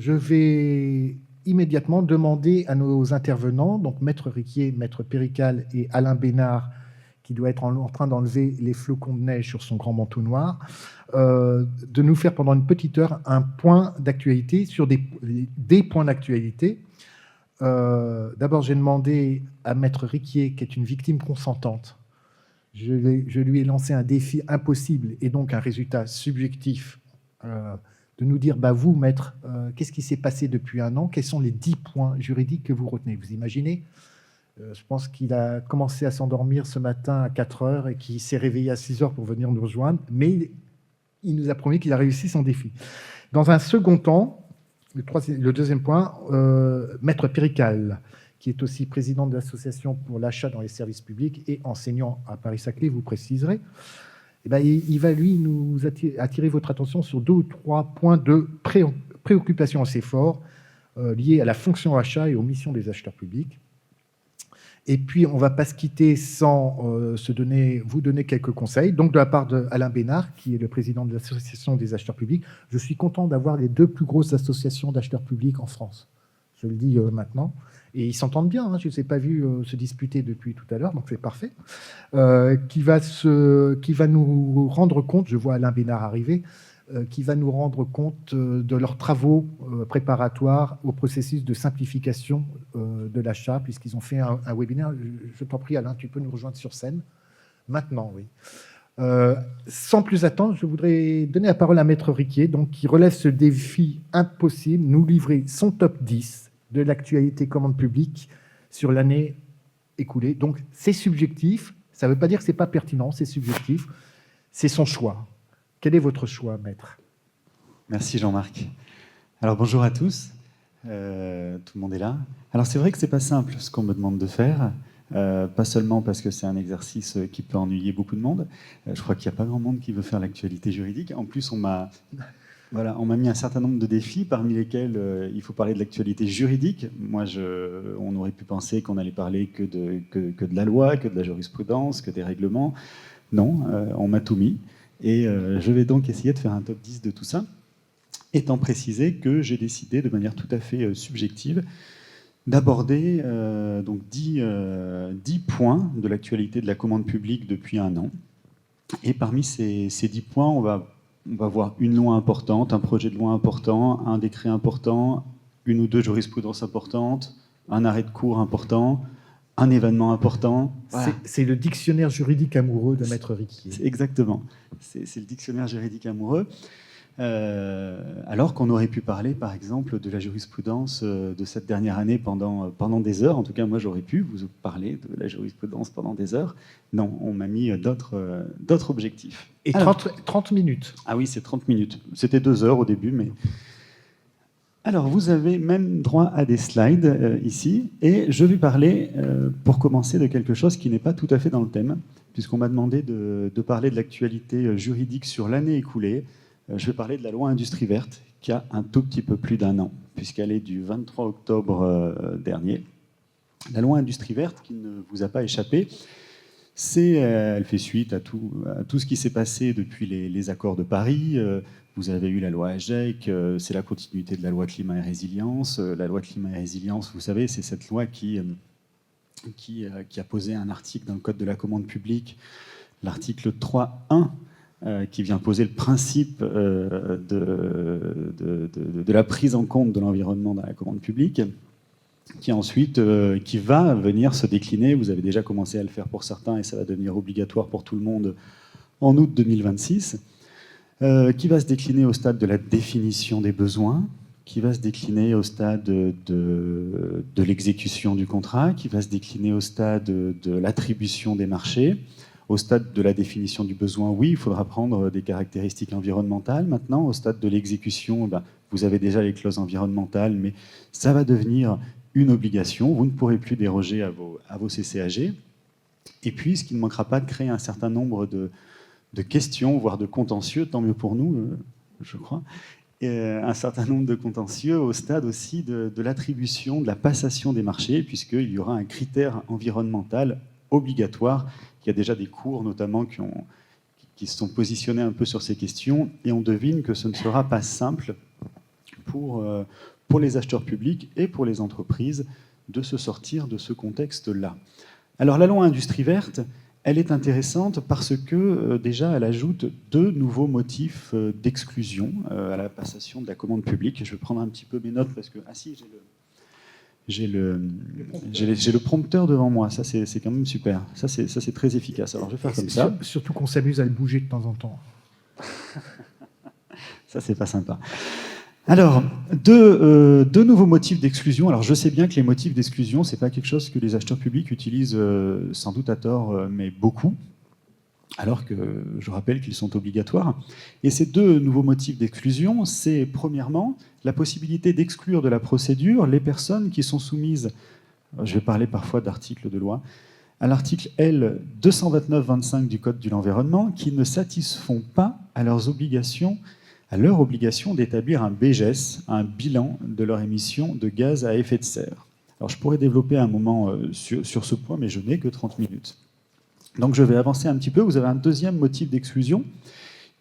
je vais immédiatement demander à nos intervenants, donc Maître Riquier, Maître Pérical et Alain Bénard, qui doit être en train d'enlever les flocons de neige sur son grand manteau noir, de nous faire pendant une petite heure un point d'actualité sur des points d'actualité. D'abord, j'ai demandé à Maître Riquier, qui est une victime consentante, je lui ai lancé un défi impossible et donc un résultat subjectif, de nous dire, vous, maître, qu'est-ce qui s'est passé depuis un an? Quels sont les 10 points juridiques que vous retenez? Vous imaginez? Je pense qu'il a commencé à s'endormir ce matin à 4 heures et qu'il s'est réveillé à 6 heures pour venir nous rejoindre, mais il nous a promis qu'il a réussi son défi. Dans un second temps, le deuxième point, Maître Pérical, qui est aussi président de l'association pour l'achat dans les services publics et enseignant à Paris-Saclay, vous préciserez, il va, lui, nous attirer votre attention sur 2 ou 3 points de préoccupation assez forts liés à la fonction achat et aux missions des acheteurs publics. Et puis, on ne va pas se quitter sans vous donner quelques conseils. Donc, de la part d'Alain Bénard, qui est le président de l'association des acheteurs publics, je suis content d'avoir les 2 plus grosses associations d'acheteurs publics en France. Je le dis maintenant. Et ils s'entendent bien, hein, je ne les ai pas vus se disputer depuis tout à l'heure, donc c'est parfait. Qui va nous rendre compte, je vois Alain Bénard arriver, qui va nous rendre compte de leurs travaux préparatoires au processus de simplification de l'achat, puisqu'ils ont fait un webinaire. Je t'en prie, Alain, tu peux nous rejoindre sur scène. Maintenant, oui. Sans plus attendre, je voudrais donner la parole à Maître Riquier, donc, qui relève ce défi impossible, nous livrer son top 10 de l'actualité commande publique sur l'année écoulée. Donc, c'est subjectif. Ça ne veut pas dire que ce n'est pas pertinent, c'est subjectif. C'est son choix. Quel est votre choix, maître? Merci Jean-Marc. Alors bonjour à tous. Tout le monde est là. Alors c'est vrai que c'est pas simple ce qu'on me demande de faire. Pas seulement parce que c'est un exercice qui peut ennuyer beaucoup de monde. Je crois qu'il n'y a pas grand monde qui veut faire l'actualité juridique. En plus, on m'a mis un certain nombre de défis, parmi lesquels il faut parler de l'actualité juridique. Moi, on aurait pu penser qu'on allait parler que de la loi, que de la jurisprudence, que des règlements. Non, on m'a tout mis. Et je vais donc essayer de faire un top 10 de tout ça, étant précisé que j'ai décidé de manière tout à fait subjective d'aborder donc 10 points de l'actualité de la commande publique depuis un an. Et parmi ces 10 points, on va voir une loi importante, un projet de loi important, un décret important, une ou 2 jurisprudences importantes, un arrêt de cour important, un événement important. Voilà. C'est le dictionnaire juridique amoureux de Maître Riquier. Exactement. C'est le dictionnaire juridique amoureux. Alors qu'on aurait pu parler, par exemple, de la jurisprudence de cette dernière année pendant des heures. En tout cas, moi, j'aurais pu vous parler de la jurisprudence pendant des heures. Non, on m'a mis d'autres objectifs. Et 30 minutes. Ah oui, c'est 30 minutes. C'était 2 heures au début, mais... Alors, vous avez même droit à des slides ici, et je vais parler, pour commencer, de quelque chose qui n'est pas tout à fait dans le thème, puisqu'on m'a demandé de parler de l'actualité juridique sur l'année écoulée. Je vais parler de la loi Industrie verte, qui a un tout petit peu plus d'1 an, puisqu'elle est du 23 octobre dernier. La loi Industrie verte, qui ne vous a pas échappé, elle fait suite à tout ce qui s'est passé depuis les accords de Paris. Vous avez eu la loi AGEC, c'est la continuité de la loi Climat et Résilience. La loi Climat et Résilience, vous savez, c'est cette loi qui a posé un article dans le Code de la commande publique, l'article 3.1, qui vient poser le principe de la prise en compte de l'environnement dans la commande publique, qui ensuite qui va venir se décliner. Vous avez déjà commencé à le faire pour certains et ça va devenir obligatoire pour tout le monde en août 2026. Qui va se décliner au stade de la définition des besoins, qui va se décliner au stade de l'exécution du contrat, qui va se décliner au stade de l'attribution des marchés, au stade de la définition du besoin. Oui, il faudra prendre des caractéristiques environnementales. Maintenant, au stade de l'exécution, vous avez déjà les clauses environnementales, mais ça va devenir une obligation. Vous ne pourrez plus déroger à vos CCAG. Et puis, ce qui ne manquera pas de créer un certain nombre de questions, voire de contentieux, tant mieux pour nous, je crois, et un certain nombre de contentieux au stade aussi de l'attribution, de la passation des marchés, puisqu'il y aura un critère environnemental obligatoire. Il y a déjà des cours, notamment, qui se sont positionnés un peu sur ces questions, et on devine que ce ne sera pas simple pour pour les acheteurs publics et pour les entreprises de se sortir de ce contexte-là. Alors la loi Industrie verte, elle est intéressante parce que déjà elle ajoute 2 nouveaux motifs d'exclusion à la passation de la commande publique. Je vais prendre un petit peu mes notes parce que j'ai le prompteur devant moi. Ça c'est quand même super. Ça c'est très efficace. Alors je vais faire comme ça. Surtout qu'on s'amuse à le bouger de temps en temps. Ça c'est pas sympa. Alors, deux nouveaux motifs d'exclusion. Alors, je sais bien que les motifs d'exclusion, c'est pas quelque chose que les acheteurs publics utilisent sans doute à tort, mais beaucoup, alors que je rappelle qu'ils sont obligatoires. Et ces 2 nouveaux motifs d'exclusion, c'est premièrement la possibilité d'exclure de la procédure les personnes qui sont soumises, je vais parler parfois d'articles de loi, à l'article L 229-25 du Code de l'environnement, qui ne satisfont pas à leur obligation d'établir un BGES, un bilan de leur émission de gaz à effet de serre. Alors je pourrais développer un moment sur ce point, mais je n'ai que 30 minutes. Donc je vais avancer un petit peu. Vous avez un deuxième motif d'exclusion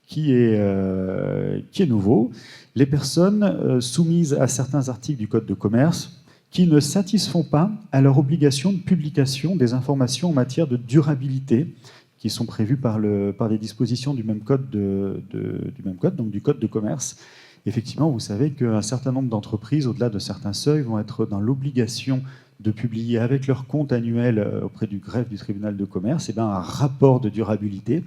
qui est nouveau. Les personnes soumises à certains articles du Code de commerce qui ne satisfont pas à leur obligation de publication des informations en matière de durabilité qui sont prévues par des dispositions du même code, donc du Code de commerce. Effectivement, vous savez qu'un certain nombre d'entreprises, au-delà de certains seuils, vont être dans l'obligation de publier avec leur compte annuel auprès du greffe du tribunal de commerce un rapport de durabilité.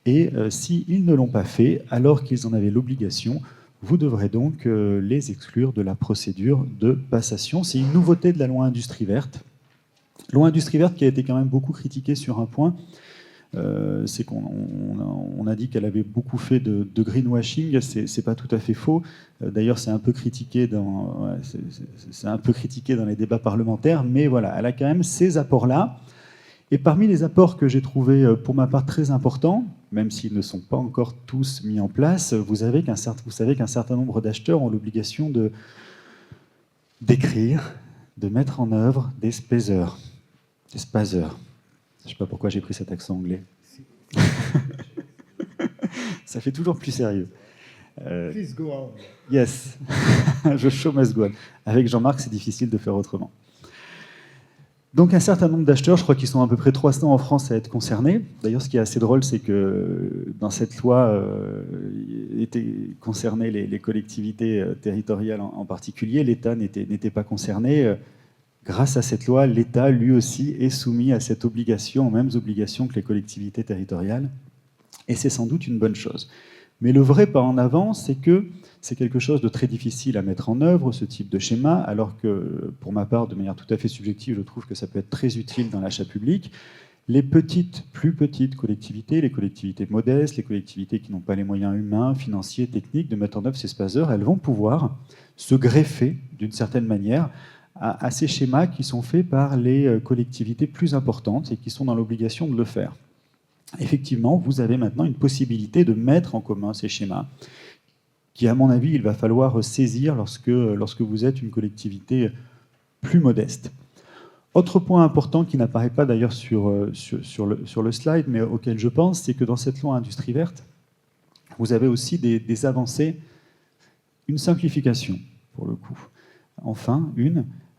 Et s'ils ne l'ont pas fait, alors qu'ils en avaient l'obligation, vous devrez donc les exclure de la procédure de passation. C'est une nouveauté de la loi Industrie verte. Loi Industrie verte qui a été quand même beaucoup critiquée sur un point, c'est qu'on a dit qu'elle avait beaucoup fait de greenwashing. C'est pas tout à fait faux. D'ailleurs, c'est un peu critiqué dans les débats parlementaires, mais voilà, elle a quand même ces apports-là. Et parmi les apports que j'ai trouvés pour ma part très importants, même s'ils ne sont pas encore tous mis en place, vous savez qu'un certain nombre d'acheteurs ont l'obligation d'écrire, de mettre en œuvre des spacers. Des spacers. Je ne sais pas pourquoi j'ai pris cet accent anglais. Ça fait toujours plus sérieux. Please go on. Yes, je show must go on. Avec Jean-Marc, c'est difficile de faire autrement. Donc un certain nombre d'acheteurs, je crois qu'ils sont à peu près 300 en France à être concernés. D'ailleurs, ce qui est assez drôle, c'est que dans cette loi étaient concernées les collectivités territoriales en particulier. L'État n'était pas concerné. Grâce à cette loi, l'État, lui aussi, est soumis à cette obligation, aux mêmes obligations que les collectivités territoriales. Et c'est sans doute une bonne chose. Mais le vrai pas en avant, c'est que c'est quelque chose de très difficile à mettre en œuvre, ce type de schéma, alors que, pour ma part, de manière tout à fait subjective, je trouve que ça peut être très utile dans l'achat public. Les plus petites collectivités, les collectivités modestes, les collectivités qui n'ont pas les moyens humains, financiers, techniques de mettre en œuvre ces spacers, elles vont pouvoir se greffer, d'une certaine manière, à ces schémas qui sont faits par les collectivités plus importantes et qui sont dans l'obligation de le faire. Effectivement, vous avez maintenant une possibilité de mettre en commun ces schémas, qui, à mon avis, il va falloir saisir lorsque vous êtes une collectivité plus modeste. Autre point important qui n'apparaît pas d'ailleurs sur le slide, mais auquel je pense, c'est que dans cette loi Industrie verte, vous avez aussi des avancées, une simplification, pour le coup. Enfin,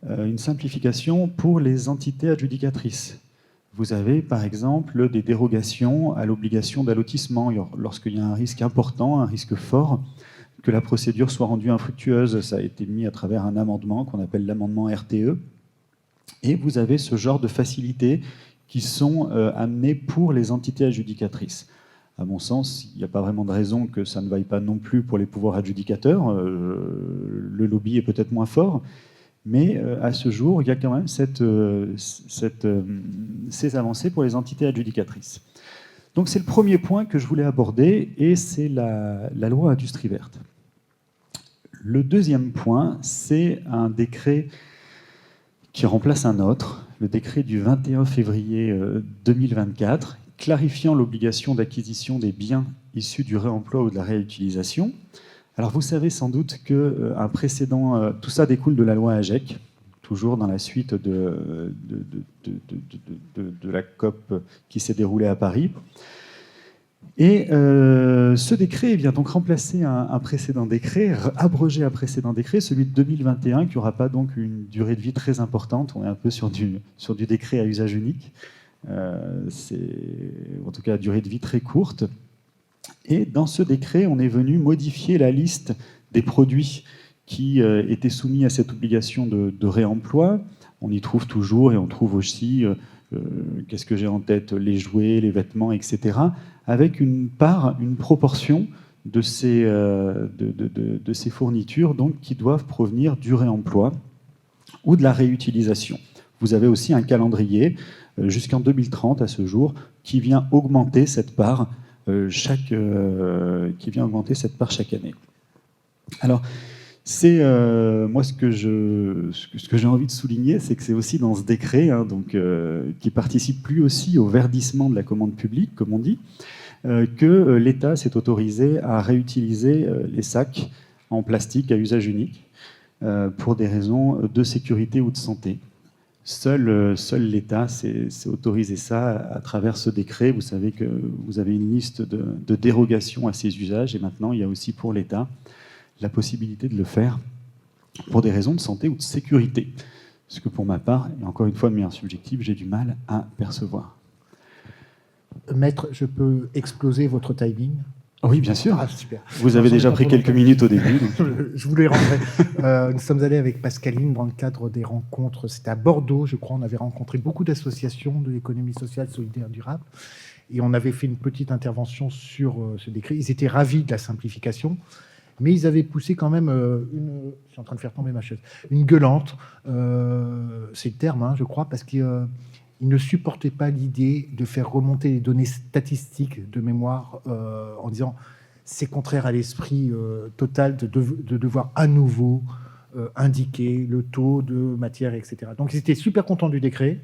une simplification pour les entités adjudicatrices. Vous avez, par exemple, des dérogations à l'obligation d'allotissement lorsqu'il y a un risque important, un risque fort, que la procédure soit rendue infructueuse. Ça a été mis à travers un amendement qu'on appelle l'amendement RTE. Et vous avez ce genre de facilités qui sont amenées pour les entités adjudicatrices. À mon sens, il n'y a pas vraiment de raison que ça ne vaille pas non plus pour les pouvoirs adjudicateurs. Le lobby est peut-être moins fort, mais à ce jour, il y a quand même ces avancées pour les entités adjudicatrices. Donc c'est le premier point que je voulais aborder, et c'est la loi Industrie verte. Le deuxième point, c'est un décret qui remplace un autre, le décret du 21 février 2024, clarifiant l'obligation d'acquisition des biens issus du réemploi ou de la réutilisation. Alors vous savez sans doute qu'un précédent, tout ça découle de la loi AGEC, toujours dans la suite de la COP qui s'est déroulée à Paris. Et ce décret vient donc remplacer un précédent décret, abroger un précédent décret, celui de 2021, qui n'aura pas donc une durée de vie très importante. On est un peu sur du décret à usage unique. C'est en tout cas à durée de vie très courte. Et dans ce décret, on est venu modifier la liste des produits qui étaient soumis à cette obligation de réemploi. On y trouve toujours, et on trouve aussi, qu'est-ce que j'ai en tête, les jouets, les vêtements, etc., avec une proportion de ces fournitures donc, qui doivent provenir du réemploi ou de la réutilisation. Vous avez aussi un calendrier jusqu'en 2030 à ce jour qui vient augmenter cette part chaque année. Alors, c'est moi ce que j'ai envie de souligner, c'est que c'est aussi dans ce décret, qui participe lui aussi au verdissement de la commande publique, comme on dit, que l'État s'est autorisé à réutiliser les sacs en plastique à usage unique pour des raisons de sécurité ou de santé. Seul l'État s'est autorisé ça à travers ce décret. Vous savez que vous avez une liste de dérogations à ces usages, et maintenant il y a aussi pour l'État la possibilité de le faire pour des raisons de santé ou de sécurité. Ce que pour ma part, et encore une fois de manière subjective, j'ai du mal à percevoir. Maître, je peux exploser votre timing? Oui, bien sûr. Ah, super. Vous avez déjà pris quelques minutes au début. Donc... Je vous les rendrai. Nous sommes allés avec Pascaline dans le cadre des rencontres. C'était à Bordeaux, je crois. On avait rencontré beaucoup d'associations de l'économie sociale, solidaire, durable. Et on avait fait une petite intervention sur ce décret. Ils étaient ravis de la simplification, mais ils avaient poussé quand même je suis en train de faire tomber ma chaise, une gueulante. C'est le terme, je crois, parce qu'ils ne supportaient pas l'idée de faire remonter les données statistiques de mémoire en disant c'est contraire à l'esprit total de devoir à nouveau indiquer le taux de matière, etc. Donc ils étaient super contents du décret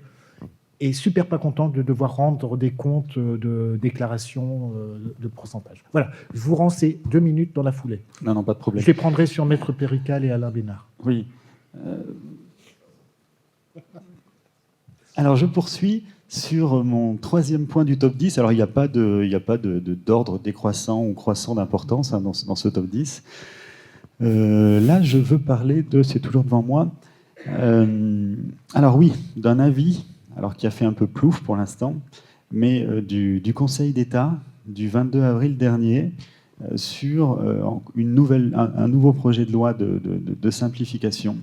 et super pas contents de devoir rendre des comptes de déclaration de pourcentage. Voilà, je vous rends ces 2 minutes dans la foulée. Non, pas de problème. Je les prendrai sur Maître Pérical et Alain Bénard. Oui. Alors, je poursuis sur mon 3e point du top 10. Alors, il n'y a pas d'ordre décroissant ou croissant d'importance dans ce top 10. Là, je veux parler c'est toujours devant moi. Alors oui, d'un avis, alors qui a fait un peu plouf pour l'instant, mais du Conseil d'État du 22 avril dernier sur un nouveau projet de loi de simplification.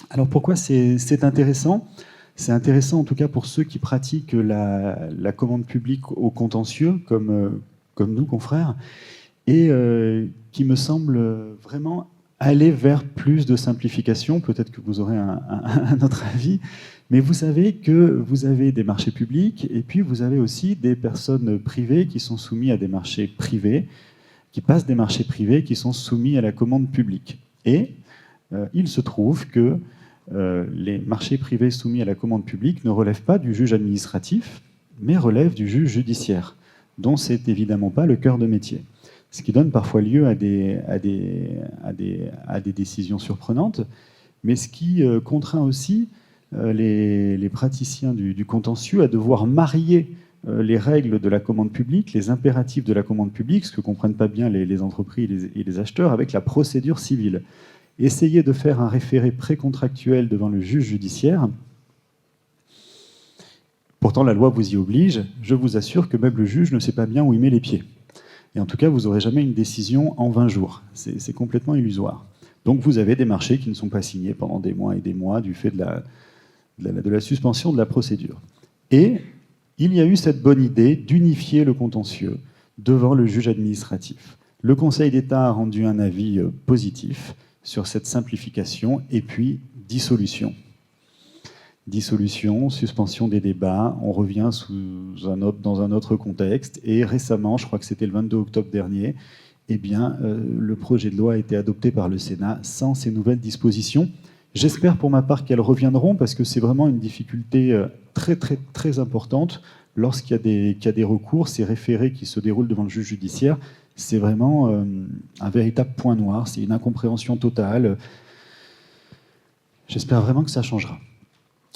Alors pourquoi c'est intéressant ? C'est intéressant en tout cas pour ceux qui pratiquent la commande publique au contentieux, comme nous, confrères, et qui me semble vraiment aller vers plus de simplification. Peut-être que vous aurez un autre avis, mais vous savez que vous avez des marchés publics, et puis vous avez aussi des personnes privées qui sont soumises à des marchés privés, qui passent des marchés privés qui sont soumis à la commande publique. Et il se trouve que les marchés privés soumis à la commande publique ne relèvent pas du juge administratif, mais relèvent du juge judiciaire, dont c'est évidemment pas le cœur de métier. Ce qui donne parfois lieu à des décisions surprenantes, mais ce qui contraint aussi les praticiens du contentieux à devoir marier les règles de la commande publique, les impératifs de la commande publique, ce que ne comprennent pas bien les entreprises et les acheteurs, avec la procédure civile. Essayer de faire un référé précontractuel devant le juge judiciaire, pourtant la loi vous y oblige, je vous assure que même le juge ne sait pas bien où il met les pieds. Et en tout cas, vous n'aurez jamais une décision en 20 jours. C'est complètement illusoire. Donc vous avez des marchés qui ne sont pas signés pendant des mois et des mois du fait de la suspension de la procédure. Et il y a eu cette bonne idée d'unifier le contentieux devant le juge administratif. Le Conseil d'État a rendu un avis positif sur cette simplification, et puis dissolution. Dissolution, suspension des débats, on revient dans un autre contexte, et récemment, je crois que c'était le 22 octobre dernier, le projet de loi a été adopté par le Sénat sans ces nouvelles dispositions. J'espère pour ma part qu'elles reviendront, parce que c'est vraiment une difficulté très, très, très importante. Lorsqu'il y a des recours, ces référés qui se déroulent devant le juge judiciaire, c'est vraiment un véritable point noir, c'est une incompréhension totale. J'espère vraiment que ça changera.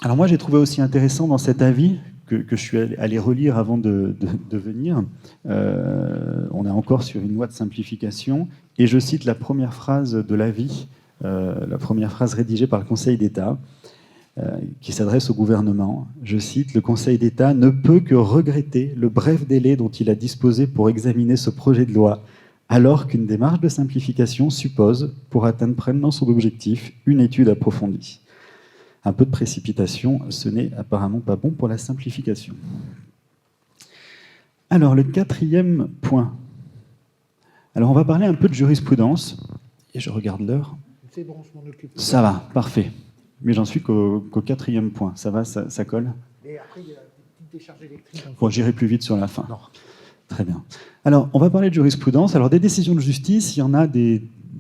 Alors moi, j'ai trouvé aussi intéressant dans cet avis que je suis allé relire avant de venir. On est encore sur une loi de simplification, et je cite la première phrase de l'avis, la première phrase rédigée par le Conseil d'État, qui s'adresse au gouvernement. Je cite: « Le Conseil d'État ne peut que regretter le bref délai dont il a disposé pour examiner ce projet de loi, alors qu'une démarche de simplification suppose, pour atteindre pleinement son objectif, une étude approfondie. Un peu de précipitation, ce n'est apparemment pas bon pour la simplification. » Alors, le quatrième point. Alors, on va parler un peu de jurisprudence. Et je regarde l'heure. C'est bon, je m'en occupe. Ça va, parfait. Mais j'en suis qu'au quatrième point. Ça va, ça colle? Et après, il y a des petites décharges électriques. Bon, j'irai plus vite sur la fin. Non. Très bien. Alors, on va parler de jurisprudence. Alors, des décisions de justice, il y en a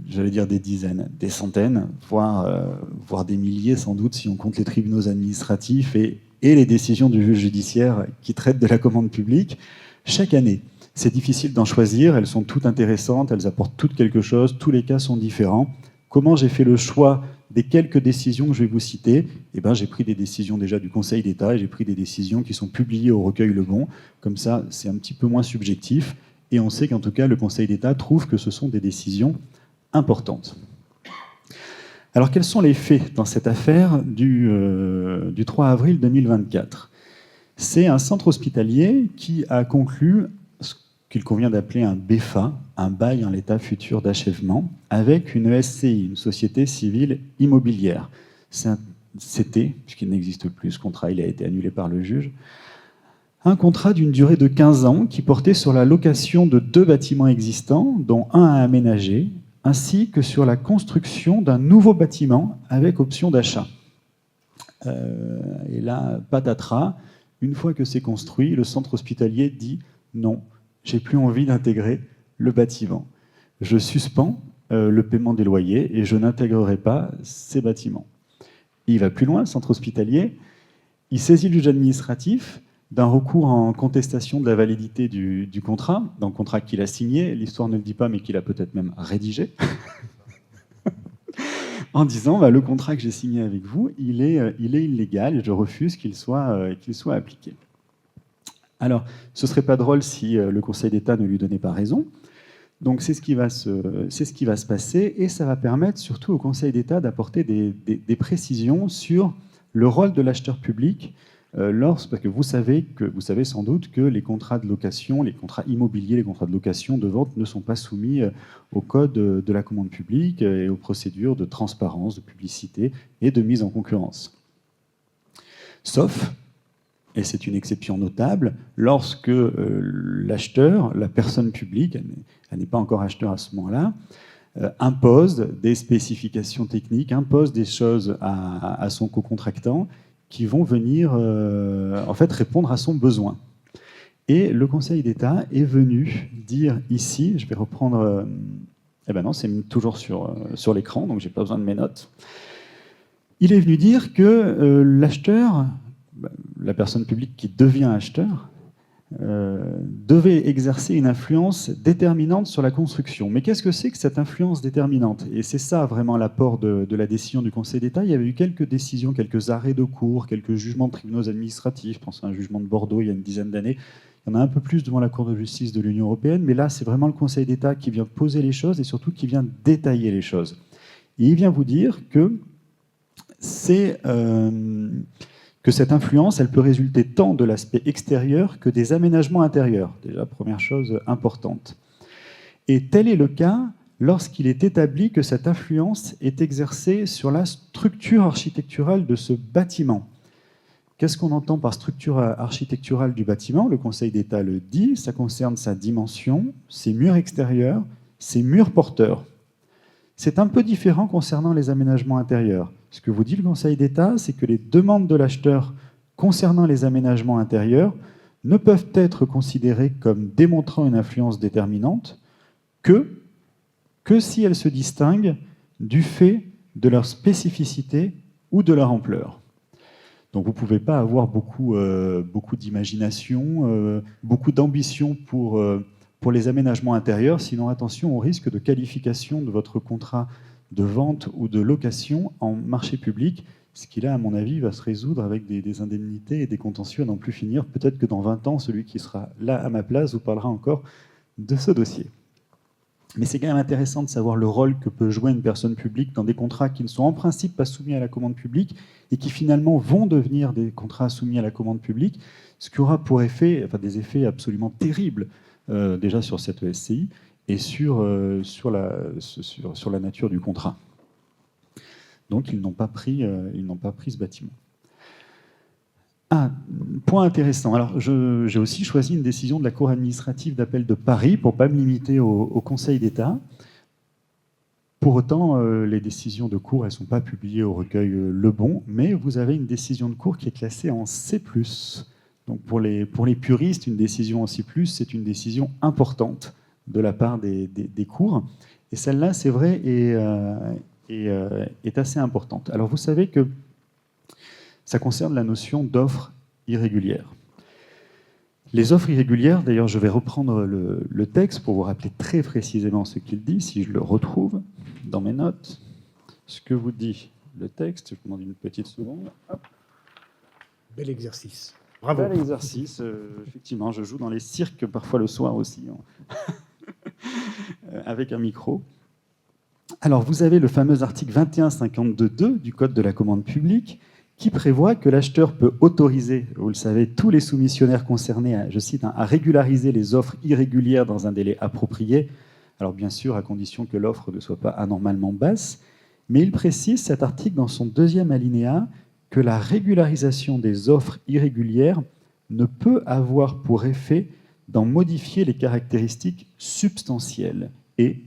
j'allais dire des dizaines, des centaines, voire des milliers sans doute, si on compte les tribunaux administratifs et les décisions du juge judiciaire qui traitent de la commande publique. Chaque année, c'est difficile d'en choisir. Elles sont toutes intéressantes, elles apportent toutes quelque chose. Tous les cas sont différents. Comment j'ai fait le choix des quelques décisions que je vais vous citer? Eh ben, j'ai pris des décisions déjà du Conseil d'État et j'ai pris des décisions qui sont publiées au recueil Le Bon. Comme ça, c'est un petit peu moins subjectif. Et on sait qu'en tout cas, le Conseil d'État trouve que ce sont des décisions importantes. Alors, quels sont les faits dans cette affaire du 3 avril 2024? C'est un centre hospitalier qui a conclu ce qu'il convient d'appeler un BFA, un bail en l'état futur d'achèvement, avec une SCI, une société civile immobilière. C'était, puisqu'il n'existe plus, ce contrat il a été annulé par le juge, un contrat d'une durée de 15 ans qui portait sur la location de 2 bâtiments existants, dont un à aménager, ainsi que sur la construction d'un nouveau bâtiment avec option d'achat. Et là, patatras, une fois que c'est construit, le centre hospitalier dit « Non, j'ai plus envie d'intégrer le bâtiment. Je suspends le paiement des loyers et je n'intégrerai pas ces bâtiments. » Il va plus loin, le centre hospitalier. Il saisit le juge administratif d'un recours en contestation de la validité du contrat, dans le contrat qu'il a signé, l'histoire ne le dit pas, mais qu'il a peut-être même rédigé, en disant le contrat que j'ai signé avec vous, il est illégal et je refuse qu'il soit appliqué. Alors, ce ne serait pas drôle si le Conseil d'État ne lui donnait pas raison. Donc, c'est ce qui va se passer, et ça va permettre surtout au Conseil d'État d'apporter des précisions sur le rôle de l'acheteur public, parce que vous savez sans doute que les contrats de location, les contrats immobiliers, les contrats de location, de vente ne sont pas soumis au code de la commande publique et aux procédures de transparence, de publicité et de mise en concurrence. Sauf, et c'est une exception notable, lorsque l'acheteur, la personne publique, elle n'est pas encore acheteur à ce moment-là, impose des spécifications techniques, impose des choses à son co-contractant qui vont venir en fait répondre à son besoin. Et le Conseil d'État est venu dire ici, je vais reprendre, eh ben non, c'est toujours sur l'écran, donc j'ai pas besoin de mes notes. Il est venu dire que l'acheteur, la personne publique qui devient acheteur, devait exercer une influence déterminante sur la construction. Mais qu'est-ce que c'est que cette influence déterminante? Et c'est ça vraiment l'apport de la décision du Conseil d'État. Il y avait eu quelques décisions, quelques arrêts de cour, quelques jugements de tribunaux administratifs. Je pense à un jugement de Bordeaux il y a une dizaine d'années. Il y en a un peu plus devant la Cour de justice de l'Union européenne, mais là, c'est vraiment le Conseil d'État qui vient poser les choses et surtout qui vient détailler les choses. Et il vient vous dire que cette influence, elle peut résulter tant de l'aspect extérieur que des aménagements intérieurs. Déjà, première chose importante. Et tel est le cas lorsqu'il est établi que cette influence est exercée sur la structure architecturale de ce bâtiment. Qu'est-ce qu'on entend par structure architecturale du bâtiment? Le Conseil d'État le dit, ça concerne sa dimension, ses murs extérieurs, ses murs porteurs. C'est un peu différent concernant les aménagements intérieurs. Ce que vous dit le Conseil d'État, c'est que les demandes de l'acheteur concernant les aménagements intérieurs ne peuvent être considérées comme démontrant une influence déterminante que si elles se distinguent du fait de leur spécificité ou de leur ampleur. Donc vous ne pouvez pas avoir beaucoup d'imagination, beaucoup d'ambition pour les aménagements intérieurs, sinon attention au risque de qualification de votre contrat de vente ou de location en marché public ce qui là, à mon avis, va se résoudre avec des indemnités et des contentieux à n'en plus finir. Peut-être que dans 20 ans, celui qui sera là à ma place vous parlera encore de ce dossier. Mais c'est quand même intéressant de savoir le rôle que peut jouer une personne publique dans des contrats qui ne sont en principe pas soumis à la commande publique et qui finalement vont devenir des contrats soumis à la commande publique, ce qui aura pour effet, enfin, des effets absolument terribles déjà sur cette SCI et sur la nature du contrat. Donc ils n'ont pas pris ce bâtiment. Ah, point intéressant. Alors, j'ai aussi choisi une décision de la Cour administrative d'appel de Paris pour ne pas me limiter au Conseil d'État. Pour autant, les décisions de Cour, elles ne sont pas publiées au recueil Le Bon, mais vous avez une décision de Cour qui est classée en C+. Donc, pour les puristes, une décision en C+, c'est une décision importante de la part des cours. Et celle-là, c'est vrai, est assez importante. Alors, vous savez que ça concerne la notion d'offre irrégulière. Les offres irrégulières, d'ailleurs, je vais reprendre le texte pour vous rappeler très précisément ce qu'il dit, si je le retrouve dans mes notes. Ce que vous dit le texte, je vous demande une petite seconde. Hop. Bel exercice. Bravo. Bel exercice. Effectivement, je joue dans les cirques parfois le soir aussi, avec un micro. Alors, vous avez le fameux article 2152.2 du Code de la commande publique qui prévoit que l'acheteur peut autoriser, vous le savez, tous les soumissionnaires concernés, je cite, à régulariser les offres irrégulières dans un délai approprié. Alors bien sûr, à condition que l'offre ne soit pas anormalement basse. Mais il précise, cet article, dans son deuxième alinéa, que la régularisation des offres irrégulières ne peut avoir pour effet d'en modifier les caractéristiques substantielles. Et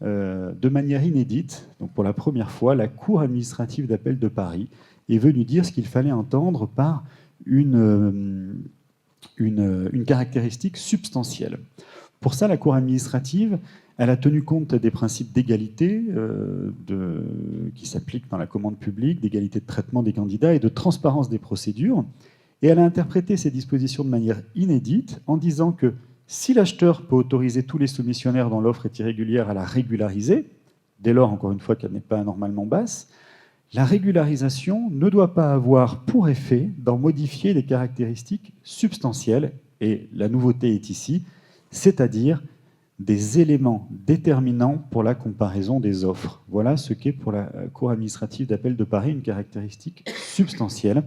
de manière inédite, donc pour la première fois, la Cour administrative d'appel de Paris est venu dire ce qu'il fallait entendre par une caractéristique substantielle. Pour ça, la Cour administrative, elle a tenu compte des principes d'égalité qui s'appliquent dans la commande publique, d'égalité de traitement des candidats et de transparence des procédures. Et elle a interprété ces dispositions de manière inédite en disant que si l'acheteur peut autoriser tous les soumissionnaires dont l'offre est irrégulière à la régulariser, dès lors, encore une fois, qu'elle n'est pas anormalement basse, la régularisation ne doit pas avoir pour effet d'en modifier les caractéristiques substantielles, et la nouveauté est ici, c'est-à-dire des éléments déterminants pour la comparaison des offres. Voilà ce qu'est pour la Cour administrative d'appel de Paris une caractéristique substantielle,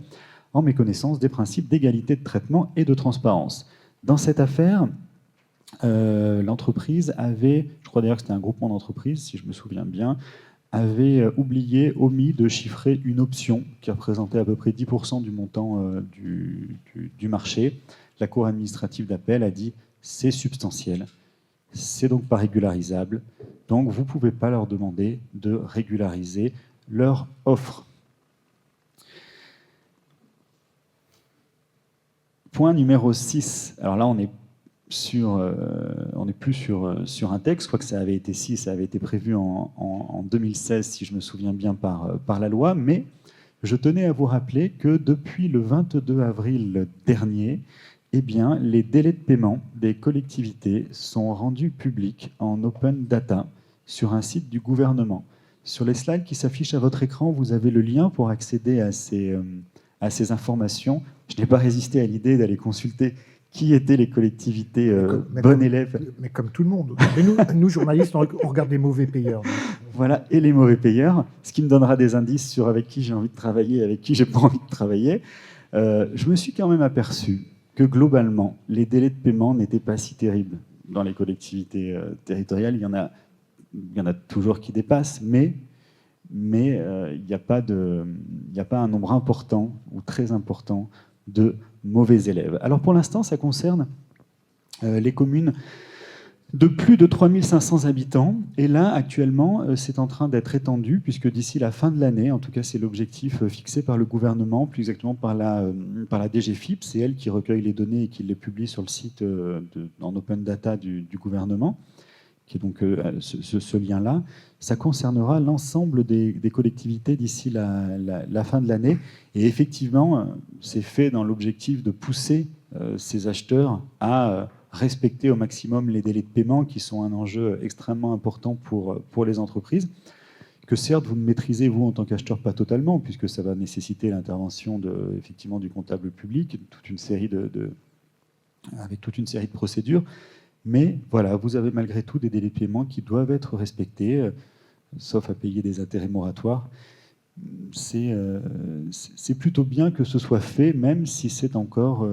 en méconnaissance des principes d'égalité de traitement et de transparence. Dans cette affaire, l'entreprise avait, je crois d'ailleurs que c'était un groupement d'entreprises, si je me souviens bien, avait omis de chiffrer une option qui représentait à peu près 10% du montant du marché. La Cour administrative d'appel a dit c'est substantiel, c'est donc pas régularisable, donc vous ne pouvez pas leur demander de régulariser leur offre. Point numéro 6. Alors là, on est plus sur un texte. Je crois que ça avait été prévu en 2016, si je me souviens bien, par la loi. Mais je tenais à vous rappeler que depuis le 22 avril dernier, eh bien, les délais de paiement des collectivités sont rendus publics en open data sur un site du gouvernement. Sur les slides qui s'affichent à votre écran, vous avez le lien pour accéder à ces informations. Je n'ai pas résisté à l'idée d'aller consulter qui étaient les collectivités bonnes élèves. Mais comme tout le monde. Mais nous journalistes, on regarde les mauvais payeurs. Voilà, et les mauvais payeurs, ce qui me donnera des indices sur avec qui j'ai envie de travailler et avec qui j'ai pas envie de travailler. Je me suis quand même aperçu que globalement, les délais de paiement n'étaient pas si terribles dans les collectivités territoriales. Il y en a toujours qui dépassent, mais il n'y a pas un nombre important ou très important de mauvais élèves. Alors pour l'instant, ça concerne les communes de plus de 3500 habitants. Et là, actuellement, c'est en train d'être étendu, puisque d'ici la fin de l'année, en tout cas c'est l'objectif fixé par le gouvernement, plus exactement par la DGFiP, c'est elle qui recueille les données et qui les publie sur le site en open data du gouvernement, qui est donc ce lien-là. Ça concernera l'ensemble des collectivités d'ici la fin de l'année. Et effectivement, c'est fait dans l'objectif de pousser ces acheteurs à respecter au maximum les délais de paiement, qui sont un enjeu extrêmement important pour les entreprises, que certes vous ne maîtrisez vous en tant qu'acheteur pas totalement, puisque ça va nécessiter l'intervention effectivement du comptable public, avec toute une série de procédures. Mais voilà, vous avez malgré tout des délais de paiement qui doivent être respectés, sauf à payer des intérêts moratoires. C'est plutôt bien que ce soit fait, même si c'est encore...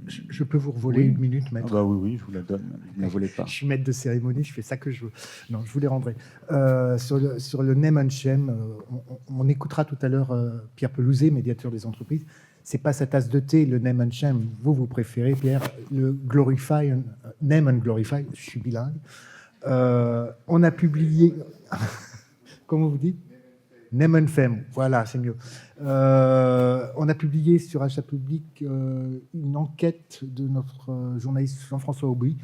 Je peux vous revoler oui. une minute, maître? Ah bah oui, je vous la donne, ne la volez pas. Je suis maître de cérémonie, je fais ça que je veux. Non, je vous les rendrai. Sur le name and shame, on écoutera tout à l'heure Pierre Pelouzet, médiateur des entreprises. C'est pas sa tasse de thé, le name and shame. Vous préférez, Pierre, le glorify, name and glorify. Je suis bilingue. On a publié... Comment vous dites? Name and fame, voilà, c'est mieux. On a publié sur Achat Public une enquête de notre journaliste Jean-François Aubry.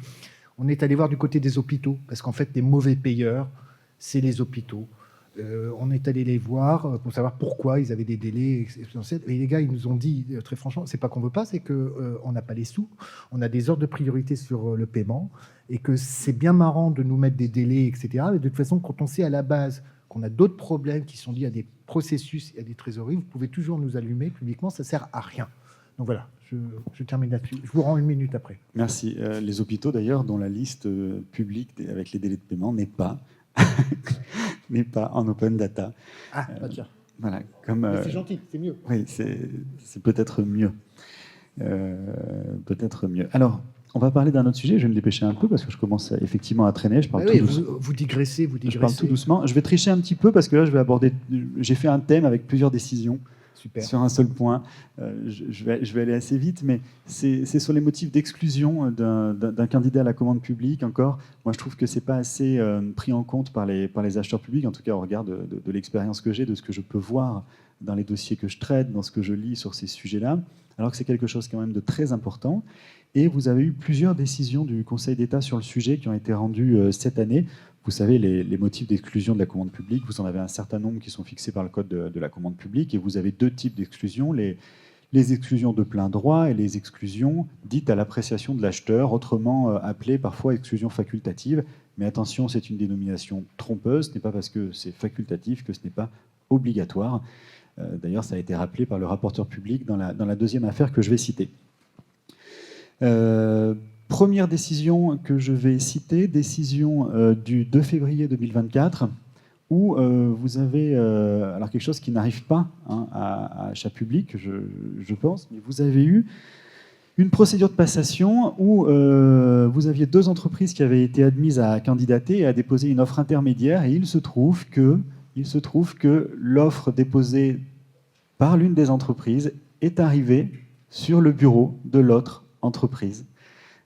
On est allé voir du côté des hôpitaux, parce qu'en fait, les mauvais payeurs, c'est les hôpitaux. On est allé les voir pour savoir pourquoi ils avaient des délais exponentiels. Et les gars, ils nous ont dit, très franchement, c'est pas qu'on veut pas, c'est qu'on n'a pas les sous, on a des ordres de priorité sur le paiement, et que c'est bien marrant de nous mettre des délais, etc. Mais de toute façon, quand on sait à la base qu'on a d'autres problèmes qui sont liés à des processus et à des trésoreries, vous pouvez toujours nous allumer publiquement, ça sert à rien. Donc voilà, je termine là-dessus. Je vous rends une minute après. Merci. Les hôpitaux, d'ailleurs, dont la liste publique avec les délais de paiement n'est pas en open data. Ah, bah tiens. Voilà, c'est gentil, c'est mieux. Oui, c'est peut-être mieux. Peut-être mieux. Alors, on va parler d'un autre sujet. Je vais me dépêcher un peu parce que je commence effectivement à traîner. Je parle tout doucement. Vous digressez. Je parle tout doucement. Je vais tricher un petit peu parce que là, je vais aborder. J'ai fait un thème avec plusieurs décisions. Super. Sur un seul point. Je vais aller assez vite, mais c'est sur les motifs d'exclusion d'un candidat à la commande publique. Encore, moi, je trouve que c'est pas assez pris en compte par les acheteurs publics. En tout cas, au regard de l'expérience que j'ai, de ce que je peux voir dans les dossiers que je traite, dans ce que je lis sur ces sujets-là, alors que c'est quelque chose quand même de très important. Et vous avez eu plusieurs décisions du Conseil d'État sur le sujet qui ont été rendues cette année. Vous savez, les motifs d'exclusion de la commande publique, vous en avez un certain nombre qui sont fixés par le Code de la commande publique, et vous avez deux types d'exclusions, les exclusions de plein droit et les exclusions dites à l'appréciation de l'acheteur, autrement appelées parfois exclusions facultatives. Mais attention, c'est une dénomination trompeuse, ce n'est pas parce que c'est facultatif que ce n'est pas obligatoire. D'ailleurs, ça a été rappelé par le rapporteur public dans la deuxième affaire que je vais citer. Première décision que je vais citer, décision du 2 février 2024, où vous avez alors quelque chose qui n'arrive pas à achat public, je pense, mais vous avez eu une procédure de passation où vous aviez deux entreprises qui avaient été admises à candidater et à déposer une offre intermédiaire, et il se trouve que l'offre déposée par l'une des entreprises est arrivée sur le bureau de l'autre entreprise,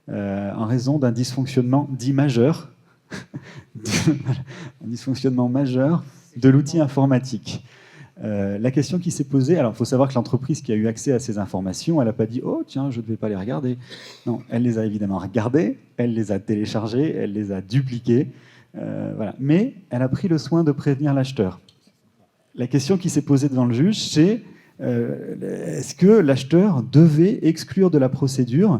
en raison d'un dysfonctionnement dit majeur, un dysfonctionnement majeur de l'outil informatique. La question qui s'est posée, alors il faut savoir que l'entreprise qui a eu accès à ces informations, elle n'a pas dit « Oh tiens, je ne vais pas les regarder ». Non, elle les a évidemment regardées, elle les a téléchargées, elle les a dupliquées, voilà. Mais elle a pris le soin de prévenir l'acheteur. La question qui s'est posée devant le juge, c'est est-ce que l'acheteur devait exclure de la procédure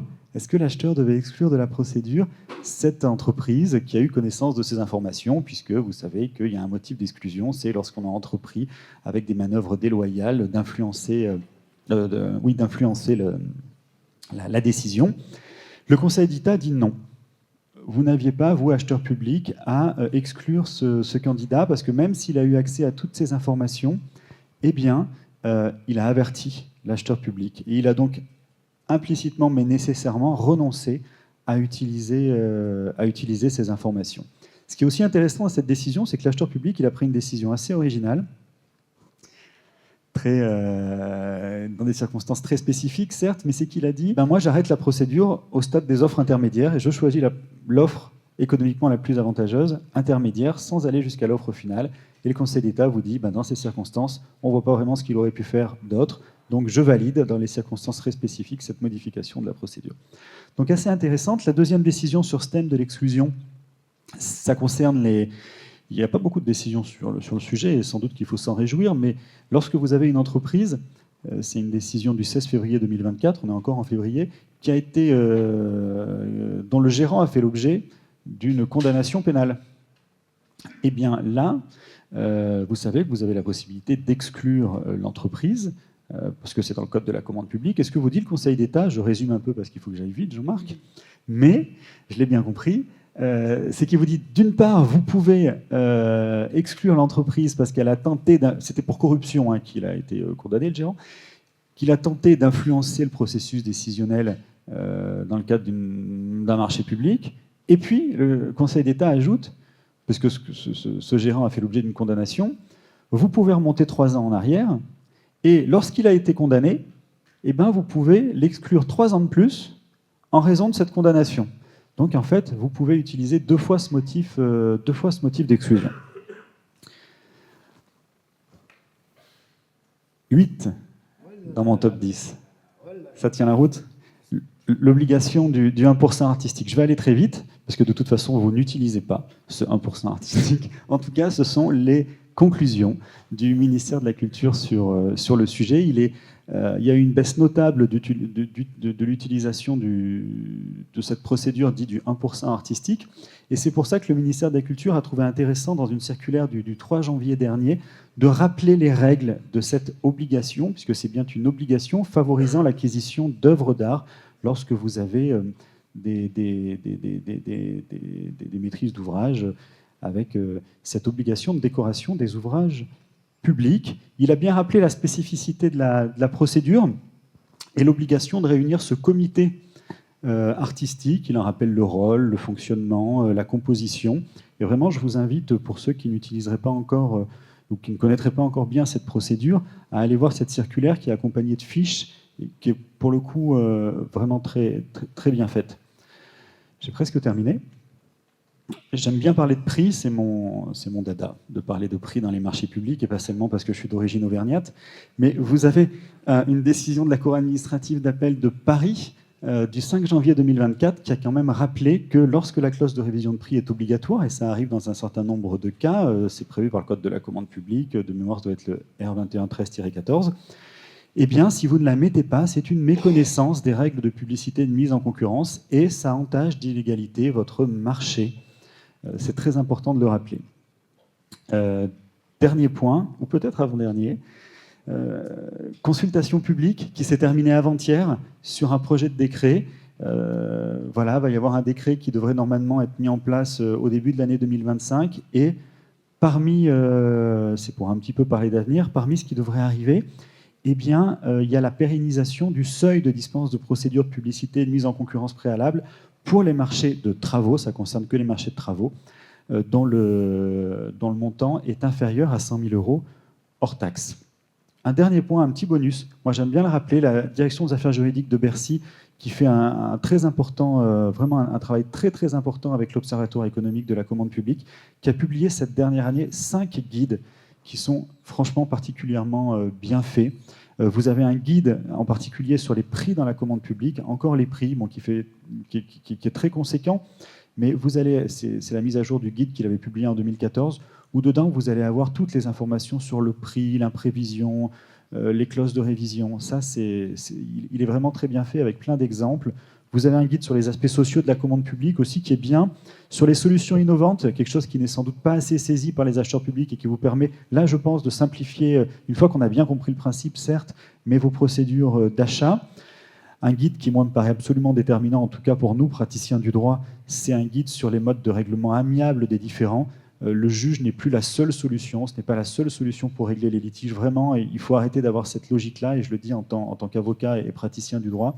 cette entreprise qui a eu connaissance de ces informations, puisque vous savez qu'il y a un motif d'exclusion, c'est lorsqu'on a entrepris avec des manœuvres déloyales d'influencer la décision. Le Conseil d'État dit non. Vous n'aviez pas, vous, acheteur public, à exclure ce candidat, parce que même s'il a eu accès à toutes ces informations, eh bien, il a averti l'acheteur public. Et il a donc implicitement, mais nécessairement, renoncé à utiliser ces informations. Ce qui est aussi intéressant à cette décision, c'est que l'acheteur public, il a pris une décision assez originale, dans des circonstances très spécifiques, certes, mais c'est qu'il a dit moi, j'arrête la procédure au stade des offres intermédiaires et je choisis l'offre économiquement la plus avantageuse, intermédiaire, sans aller jusqu'à l'offre finale. Et le Conseil d'État vous dit dans ces circonstances, on ne voit pas vraiment ce qu'il aurait pu faire d'autre. Donc je valide, dans les circonstances très spécifiques, cette modification de la procédure. Donc assez intéressante. La deuxième décision sur ce thème de l'exclusion, ça concerne les... Il n'y a pas beaucoup de décisions sur le sujet, et sans doute qu'il faut s'en réjouir, mais lorsque vous avez une entreprise, c'est une décision du 16 février 2024, on est encore en février, qui a été, dont le gérant a fait l'objet d'une condamnation pénale. Eh bien là, vous savez que vous avez la possibilité d'exclure l'entreprise, parce que c'est dans le code de la commande publique. Et ce que vous dit le Conseil d'État, je résume un peu parce qu'il faut que j'aille vite, Jean-Marc, mais je l'ai bien compris, c'est qu'il vous dit, d'une part, vous pouvez exclure l'entreprise parce qu'elle a tenté, c'était pour corruption qu'il a été condamné, le gérant, qu'il a tenté d'influencer le processus décisionnel dans le cadre d'un marché public. Et puis, le Conseil d'État ajoute, parce que ce gérant a fait l'objet d'une condamnation, vous pouvez remonter 3 ans en arrière, et lorsqu'il a été condamné, eh ben, vous pouvez l'exclure 3 ans de plus en raison de cette condamnation. Donc, en fait, vous pouvez utiliser 2 fois ce motif d'exclusion. 8 dans mon top 10. Ça tient la route ? L'obligation du 1% artistique. Je vais aller très vite, parce que de toute façon, vous n'utilisez pas ce 1% artistique. En tout cas, ce sont les conclusions du ministère de la Culture sur le sujet. Il y a eu une baisse notable de l'utilisation de cette procédure dite du 1% artistique. Et c'est pour ça que le ministère de la Culture a trouvé intéressant, dans une circulaire du 3 janvier dernier, de rappeler les règles de cette obligation, puisque c'est bien une obligation favorisant l'acquisition d'œuvres d'art lorsque vous avez des maîtrises d'ouvrage avec cette obligation de décoration des ouvrages publics. Il a bien rappelé la spécificité de la procédure et l'obligation de réunir ce comité artistique. Il en rappelle le rôle, le fonctionnement, la composition. Et vraiment, je vous invite, pour ceux qui n'utiliseraient pas encore ou qui ne connaîtraient pas encore bien cette procédure, à aller voir cette circulaire qui est accompagnée de fiches et qui est pour le coup vraiment très, très, très bien faite. J'ai presque terminé. J'aime bien parler de prix, c'est mon dada, de parler de prix dans les marchés publics, et pas seulement parce que je suis d'origine auvergnate. Mais vous avez une décision de la Cour administrative d'appel de Paris du 5 janvier 2024 qui a quand même rappelé que lorsque la clause de révision de prix est obligatoire, et ça arrive dans un certain nombre de cas, c'est prévu par le Code de la commande publique, de mémoire ça doit être le R2113-14, eh bien, si vous ne la mettez pas, c'est une méconnaissance des règles de publicité de mise en concurrence et ça entache d'illégalité votre marché. C'est très important de le rappeler. Dernier point, ou peut-être avant-dernier, consultation publique qui s'est terminée avant-hier sur un projet de décret. Voilà, il va y avoir un décret qui devrait normalement être mis en place au début de l'année 2025 et parmi, c'est pour un petit peu parler d'avenir, parmi ce qui devrait arriver, eh bien, il y a la pérennisation du seuil de dispense de procédure de publicité de mise en concurrence préalable pour les marchés de travaux, ça ne concerne que les marchés de travaux, dont le montant est inférieur à 100 000 € hors taxe. Un dernier point, un petit bonus. Moi, j'aime bien le rappeler, la Direction des affaires juridiques de Bercy, qui fait un très important, vraiment un travail très, très important avec l'Observatoire économique de la commande publique, qui a publié cette dernière année 5 guides qui sont franchement particulièrement bien faits. Vous avez un guide en particulier sur les prix dans la commande publique, encore les prix, bon, qui est très conséquent, mais vous allez, c'est la mise à jour du guide qu'il avait publié en 2014, où dedans vous allez avoir toutes les informations sur le prix, l'imprévision, les clauses de révision. Ça, il est vraiment très bien fait avec plein d'exemples. Vous avez un guide sur les aspects sociaux de la commande publique aussi qui est bien, sur les solutions innovantes, quelque chose qui n'est sans doute pas assez saisi par les acheteurs publics et qui vous permet, là je pense, de simplifier, une fois qu'on a bien compris le principe, certes, mais vos procédures d'achat. Un guide qui, moi, me paraît absolument déterminant, en tout cas pour nous, praticiens du droit, c'est un guide sur les modes de règlement amiable des différends. Le juge n'est plus la seule solution, ce n'est pas la seule solution pour régler les litiges. Vraiment, il faut arrêter d'avoir cette logique-là, et je le dis en tant qu'avocat et praticien du droit.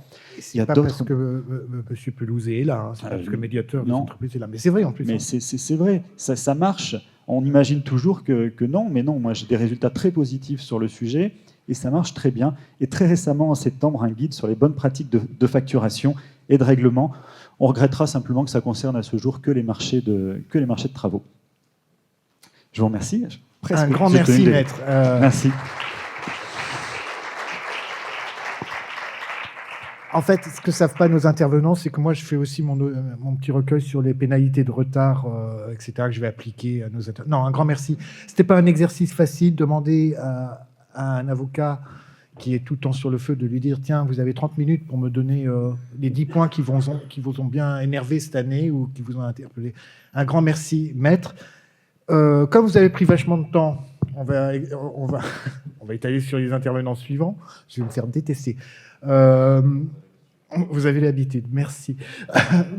Il n'y a pas parce que M. Pelouzet est là, hein, c'est pas parce que le médiateur de l'entreprise est là. Mais c'est vrai en plus. Mais hein. c'est vrai, ça marche. On imagine toujours que non, mais non, moi j'ai des résultats très positifs sur le sujet, et ça marche très bien. Et très récemment, en septembre, un guide sur les bonnes pratiques de facturation et de règlement. On regrettera simplement que ça concerne à ce jour que les marchés de travaux. Je vous remercie. Un grand merci, maître. Merci. En fait, ce que ne savent pas nos intervenants, c'est que moi, je fais aussi mon petit recueil sur les pénalités de retard, etc., que je vais appliquer à nos intervenants. Non, un grand merci. Ce n'était pas un exercice facile. Demander à un avocat qui est tout le temps sur le feu de lui dire « Tiens, vous avez 30 minutes pour me donner les 10 points qui vous ont bien énervé cette année ou qui vous ont interpellé. » Un grand merci, maître. Comme vous avez pris vachement de temps, on va, on va, on va étaler sur les intervenants suivants. Je vais me faire détester. Vous avez l'habitude, merci.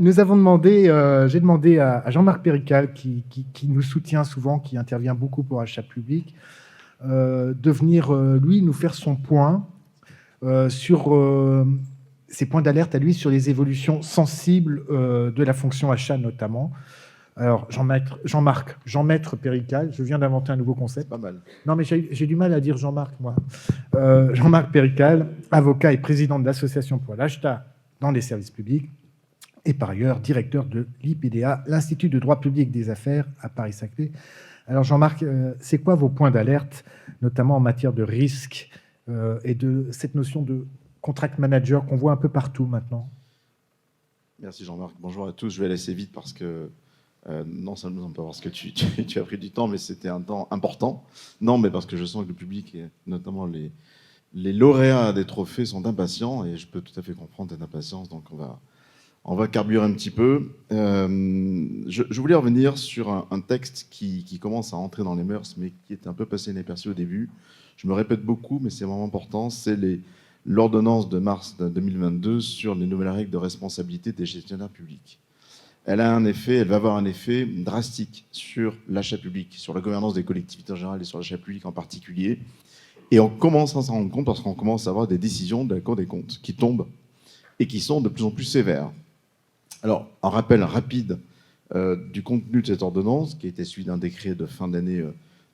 Nous avons demandé, j'ai demandé à Jean-Marc Pérical, qui nous soutient souvent, qui intervient beaucoup pour Achat Public, de venir, lui, nous faire son point sur ses points d'alerte à lui sur les évolutions sensibles de la fonction achat notamment. Alors, Jean-Maître Pérical, je viens d'inventer un nouveau concept. Pas mal. Non, mais j'ai du mal à dire Jean-Marc, moi. Jean-Marc Pérical, avocat et président de l'Association pour l'achat dans les services publics, et par ailleurs directeur de l'IPDA, l'Institut de droit public des affaires à Paris-Saclay. Alors, Jean-Marc, c'est quoi vos points d'alerte, notamment en matière de risque et de cette notion de contract manager qu'on voit un peu partout maintenant? Merci Jean-Marc. Bonjour à tous. Je vais aller assez vite parce que non seulement parce que tu as pris du temps, mais c'était un temps important. Non, mais parce que je sens que le public, et notamment les lauréats des trophées, sont impatients et je peux tout à fait comprendre cette impatience. Donc on va carburer un petit peu. Je voulais revenir sur un texte qui commence à entrer dans les mœurs, mais qui est un peu passé inaperçu au début. Je me répète beaucoup, mais c'est vraiment important. C'est l'ordonnance de mars 2022 sur les nouvelles règles de responsabilité des gestionnaires publics. Elle va avoir un effet drastique sur l'achat public, sur la gouvernance des collectivités en général et sur l'achat public en particulier. Et on commence à s'en rendre compte parce qu'on commence à avoir des décisions de la Cour des comptes qui tombent et qui sont de plus en plus sévères. Alors, un rappel rapide du contenu de cette ordonnance, qui a été suivi d'un décret de fin d'année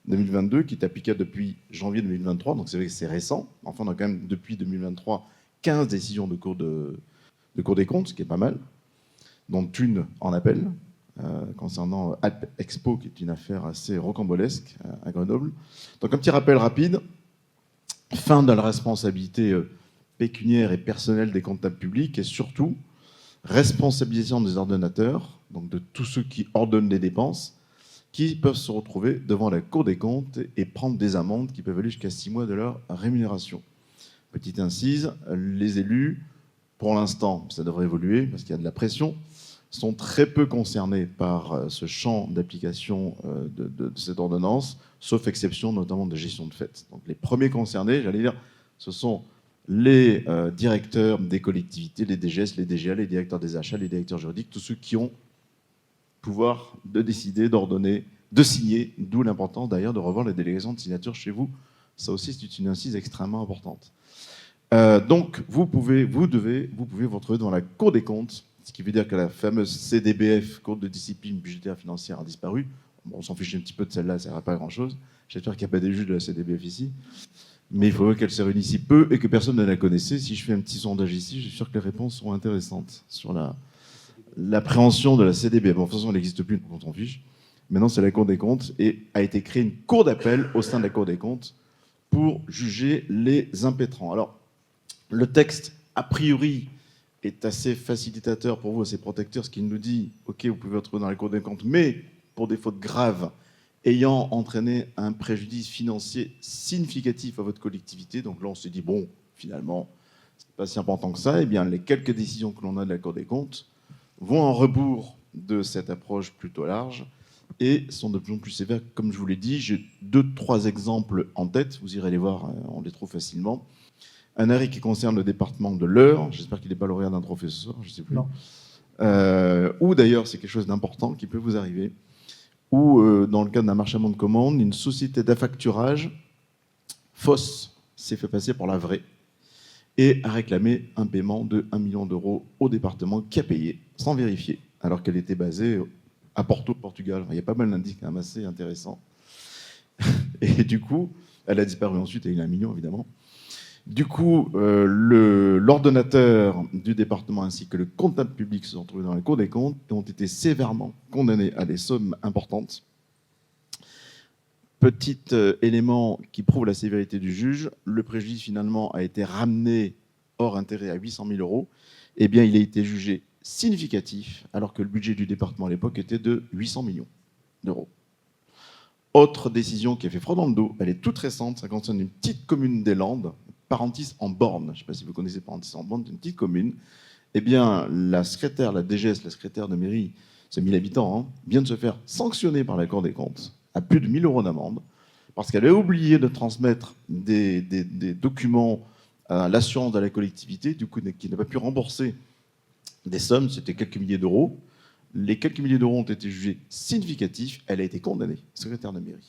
2022, qui est applicable depuis janvier 2023, donc c'est vrai que c'est récent. Enfin, on a quand même, depuis 2023, 15 décisions de Cour des comptes, ce qui est pas mal, dont une en appel, concernant Alp Expo, qui est une affaire assez rocambolesque à Grenoble. Donc un petit rappel rapide, fin de la responsabilité pécuniaire et personnelle des comptables publics, et surtout responsabilisation des ordonnateurs, donc de tous ceux qui ordonnent les dépenses, qui peuvent se retrouver devant la Cour des comptes et prendre des amendes qui peuvent aller jusqu'à 6 mois de leur rémunération. Petite incise, les élus, pour l'instant, ça devrait évoluer parce qu'il y a de la pression, sont très peu concernés par ce champ d'application de cette ordonnance, sauf exception notamment de gestion de fête. Donc les premiers concernés, j'allais dire, ce sont les directeurs des collectivités, les DGS, les DGA, les directeurs des achats, les directeurs juridiques, tous ceux qui ont pouvoir de décider, d'ordonner, de signer, d'où l'importance d'ailleurs de revoir les délégations de signature chez vous. Ça aussi, c'est une incise extrêmement importante. Donc, vous pouvez vous retrouver devant la Cour des comptes, ce qui veut dire que la fameuse CDBF, Cour de discipline budgétaire financière, a disparu. Bon, on s'en fiche un petit peu de celle-là, ça ne sert à pas grand-chose. J'espère qu'il n'y a pas des juges de la CDBF ici. Mais il faudrait qu'elle se réunisse ici peu et que personne ne la connaissait. Si je fais un petit sondage ici, je suis sûr que les réponses seront intéressantes sur l'appréhension de la CDBF. Bon, de toute façon, elle n'existe plus, donc on s'en fiche. Maintenant, c'est la Cour des comptes et a été créée une cour d'appel au sein de la Cour des comptes pour juger les impétrants. Alors, le texte, a priori, est assez facilitateur pour vous, assez protecteur, ce qui nous dit, OK, vous pouvez vous retrouver dans la Cour des comptes, mais pour des fautes graves ayant entraîné un préjudice financier significatif à votre collectivité. Donc là, on se dit, bon, finalement, c'est pas si important que ça. Eh bien, les quelques décisions que l'on a de la Cour des comptes vont en rebours de cette approche plutôt large et sont de plus en plus sévères. Comme je vous l'ai dit, j'ai 2-3 exemples en tête. Vous irez les voir, on les trouve facilement. Un arrêt qui concerne le département de l'Eure. J'espère qu'il n'est pas lauréat d'un trophée ce soir, je ne sais plus. Non. Ou d'ailleurs, c'est quelque chose d'important qui peut vous arriver. Ou dans le cadre d'un marchand de commande, une société d'affacturage fausse s'est fait passer pour la vraie et a réclamé un paiement de 1 million d'euros au département qui a payé sans vérifier, alors qu'elle était basée à Porto, Portugal. Il y a pas mal d'indices quand même assez intéressants. Et du coup, elle a disparu ensuite et il y a 1 million évidemment. Du coup, l'ordonnateur du département ainsi que le comptable public se sont retrouvés dans la Cour des comptes et ont été sévèrement condamnés à des sommes importantes. Petit élément qui prouve la sévérité du juge, le préjudice finalement a été ramené hors intérêt à 800 000 euros. Eh bien, il a été jugé significatif, alors que le budget du département à l'époque était de 800 millions d'euros. Autre décision qui a fait froid dans le dos, elle est toute récente, ça concerne une petite commune des Landes, Parentis en Borne. Je ne sais pas si vous connaissez Parentis en Borne, c'est une petite commune. Eh bien, la secrétaire, la DGS, la secrétaire de mairie, c'est 1000 habitants, vient de se faire sanctionner par la Cour des comptes à plus de 1 000 € d'amende parce qu'elle avait oublié de transmettre des documents à l'assurance de la collectivité, du coup, qui n'a pas pu rembourser des sommes, c'était quelques milliers d'euros. Les quelques milliers d'euros ont été jugés significatifs. Elle a été condamnée, secrétaire de mairie.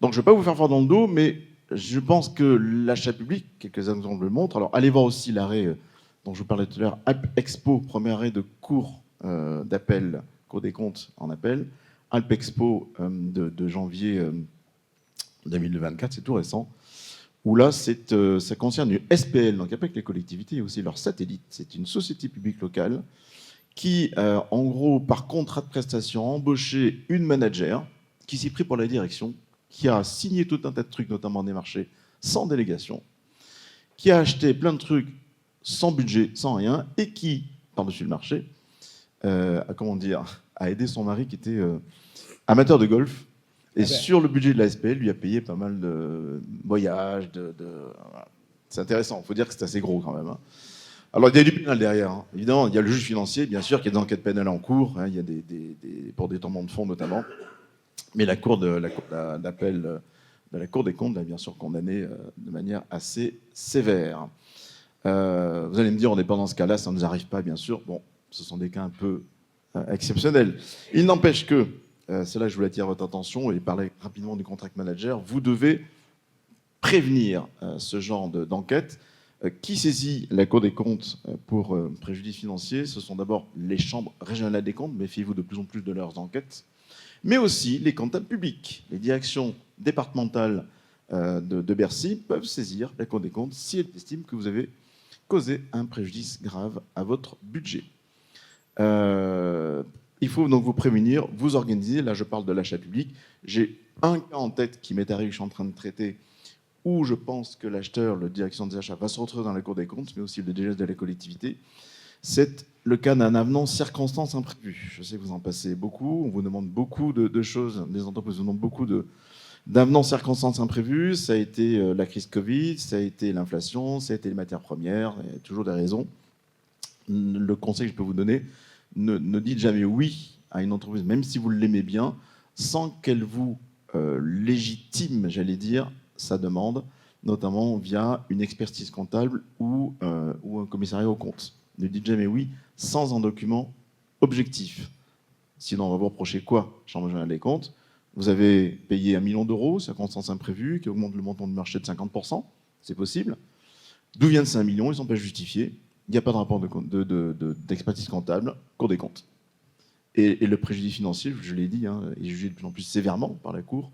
Donc, je ne vais pas vous faire fort dans le dos, mais je pense que l'achat public, quelques exemples le montrent. Alors, allez voir aussi l'arrêt dont je vous parlais tout à l'heure, Alp Expo, premier arrêt de cour d'appel, Cour des comptes en appel. Alp Expo de janvier 2024, c'est tout récent. Où là, ça concerne une SPL, donc avec les collectivités et aussi leur satellite. C'est une société publique locale qui, en gros, par contrat de prestation, a embauché une manager qui s'est pris pour la direction, qui a signé tout un tas de trucs, notamment des marchés, sans délégation, qui a acheté plein de trucs sans budget, sans rien, et qui, par-dessus le marché, a aidé son mari qui était amateur de golf. Et sur le budget de la SPL, lui a payé pas mal de voyages. C'est intéressant, il faut dire que c'est assez gros quand même. Hein. Alors, il y a du pénal derrière. Hein. Évidemment, il y a le juge financier, bien sûr, qui a des enquêtes pénales en cours. Hein. Il y a pour détournement de fonds notamment. Mais la Cour d'appel de la Cour des comptes l'a bien sûr condamné de manière assez sévère. Vous allez me dire, on n'est pas dans ce cas-là, ça ne nous arrive pas, bien sûr. Bon, ce sont des cas un peu exceptionnels. Il n'empêche que, c'est là que je voulais attirer votre attention et parler rapidement du contract manager, vous devez prévenir ce genre d'enquête. Qui saisit la Cour des comptes pour préjudice financier? Ce sont d'abord les chambres régionales des comptes, méfiez-vous de plus en plus de leurs enquêtes, mais aussi les comptables publics. Les directions départementales de Bercy peuvent saisir la Cour des comptes si elles estiment que vous avez causé un préjudice grave à votre budget. Il faut donc vous prémunir, vous organiser. Là, je parle de l'achat public. J'ai un cas en tête qui m'est arrivé, que je suis en train de traiter, où je pense que l'acheteur, le direction des achats, va se retrouver dans la Cour des comptes, mais aussi le DGS de la collectivité. C'est le cas d'un avenant circonstance imprévue. Je sais que vous en passez beaucoup. On vous demande beaucoup de choses. Les entreprises vous demandent beaucoup d'avenants circonstances imprévues. Ça a été la crise Covid, ça a été l'inflation, ça a été les matières premières. Il y a toujours des raisons. Le conseil que je peux vous donner, ne dites jamais oui à une entreprise, même si vous l'aimez bien, sans qu'elle vous légitime, j'allais dire, sa demande, notamment via une expertise comptable ou un commissariat aux comptes. Ne dites jamais oui sans un document objectif. Sinon, on va vous reprocher quoi, Chambre régionale des comptes? Vous avez payé 1 million d'euros, circonstance imprévue, qui augmente le montant du marché de 50%, c'est possible. D'où viennent ces 1 million? Ils ne sont pas justifiés. Il n'y a pas de rapport d'expertise comptable, Cour des comptes. Et le préjudice financier, je l'ai dit, hein, est jugé de plus en plus sévèrement par la Cour.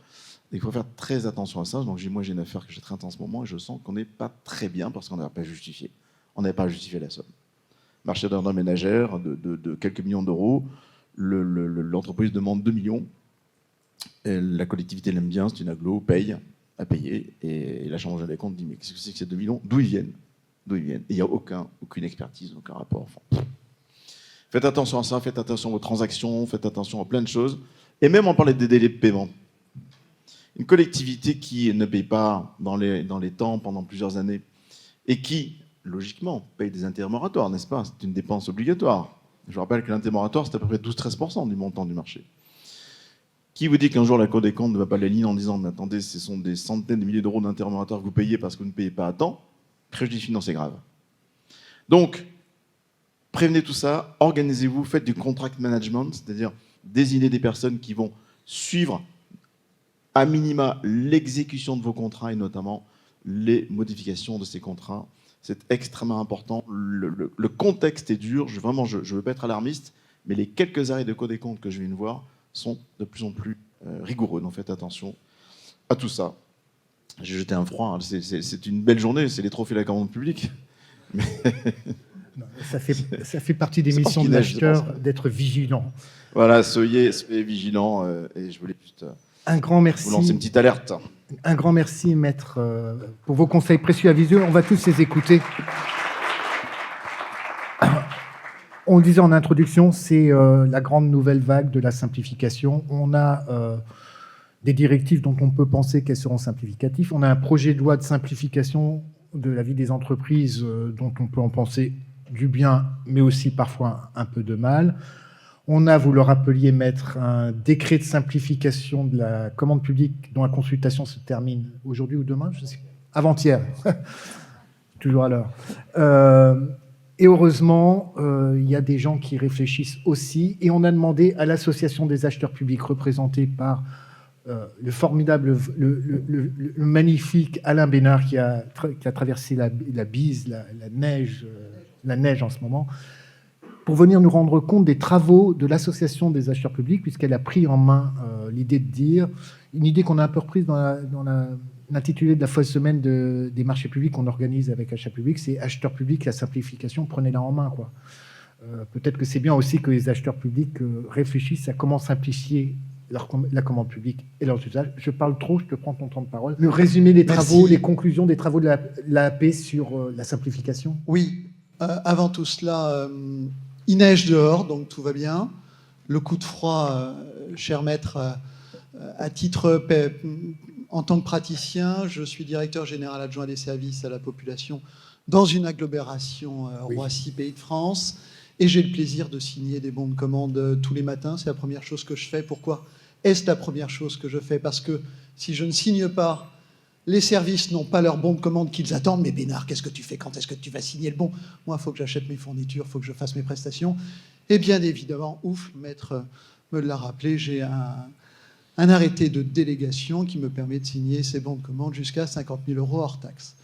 Il faut faire très attention à ça. Donc moi, j'ai une affaire que je traite en ce moment et je sens qu'on n'est pas très bien parce qu'on n'avait pas justifié. On n'avait pas justifié la somme. Marché d'ordre ménagère de quelques millions d'euros. L'entreprise demande 2 millions. Et la collectivité l'aime bien, c'est une agglo, paye, à payer. Et la Chambre régionale des comptes dit mais qu'est-ce que c'est que ces 2 millions? D'où ils viennent? Et il n'y a aucune expertise, aucun rapport. Enfin, faites attention à ça, faites attention aux transactions, faites attention à plein de choses. Et même on parlait des délais de paiement. Une collectivité qui ne paye pas dans les temps pendant plusieurs années et qui, logiquement, paye des intérêts moratoires, n'est-ce pas? C'est une dépense obligatoire. Je vous rappelle que l'intérêt moratoire, c'est à peu près 12-13% du montant du marché. Qui vous dit qu'un jour la Cour des comptes ne va pas les ligner en disant « Mais attendez, ce sont des centaines de milliers d'euros d'intérêts moratoires que vous payez parce que vous ne payez pas à temps », préjudice financier grave. Donc, prévenez tout ça, organisez-vous, faites du contract management, c'est-à-dire désignez des personnes qui vont suivre à minima l'exécution de vos contrats et notamment les modifications de ces contrats. C'est extrêmement important. Le contexte est dur. Je ne veux pas être alarmiste, mais les quelques arrêts de Cour des comptes que je viens de voir sont de plus en plus rigoureux. Donc faites attention à tout ça. J'ai jeté un froid. C'est une belle journée. C'est les trophées de la commande publique. Mais... Non, ça fait partie des missions de l'acheteur d'être vigilant. Voilà, soyez vigilants. Et je voulais juste... Un grand merci. Vous lancez une petite alerte. Un grand merci, maître, pour vos conseils précieux à Visio. On va tous les écouter. On le disait en introduction, c'est la grande nouvelle vague de la simplification. On a des directives dont on peut penser qu'elles seront simplificatives. On a un projet de loi de simplification de la vie des entreprises dont on peut en penser du bien, mais aussi parfois un peu de mal. On a, vous le rappeliez, maître, un décret de simplification de la commande publique dont la consultation se termine aujourd'hui ou demain, je sais, avant-hier, toujours à l'heure. Et heureusement, il y a des gens qui réfléchissent aussi. Et on a demandé à l'association des acheteurs publics représentée par le formidable, le magnifique Alain Bénard qui a traversé la bise, la neige en ce moment, pour venir nous rendre compte des travaux de l'association des acheteurs publics, puisqu'elle a pris en main l'idée de dire, une idée qu'on a un peu reprise dans l'intitulé de la fausse semaine des marchés publics qu'on organise avec Achat Public, c'est acheteurs publics, la simplification, prenez-la en main, quoi. Peut-être que c'est bien aussi que les acheteurs publics réfléchissent à comment simplifier la commande publique et leurs usages. Je parle trop, je te prends ton temps de parole. Le résumé des travaux, les conclusions des travaux de l'AAP sur la simplification. Oui, avant tout cela, il neige dehors, donc tout va bien. Le coup de froid, cher maître, à titre en tant que praticien, je suis directeur général adjoint des services à la population dans une agglomération Roissy, Pays de France, et j'ai le plaisir de signer des bons de commande tous les matins. C'est la première chose que je fais. Pourquoi est-ce la première chose que je fais? Parce que si je ne signe pas, les services n'ont pas leur bon de commande qu'ils attendent. Mais Bénard, qu'est-ce que tu fais? Quand est-ce que tu vas signer le bon? Moi, il faut que j'achète mes fournitures, il faut que je fasse mes prestations. Et bien évidemment, ouf, maître me l'a rappelé, j'ai un arrêté de délégation qui me permet de signer ces bons de commande jusqu'à 50 000 € hors taxe.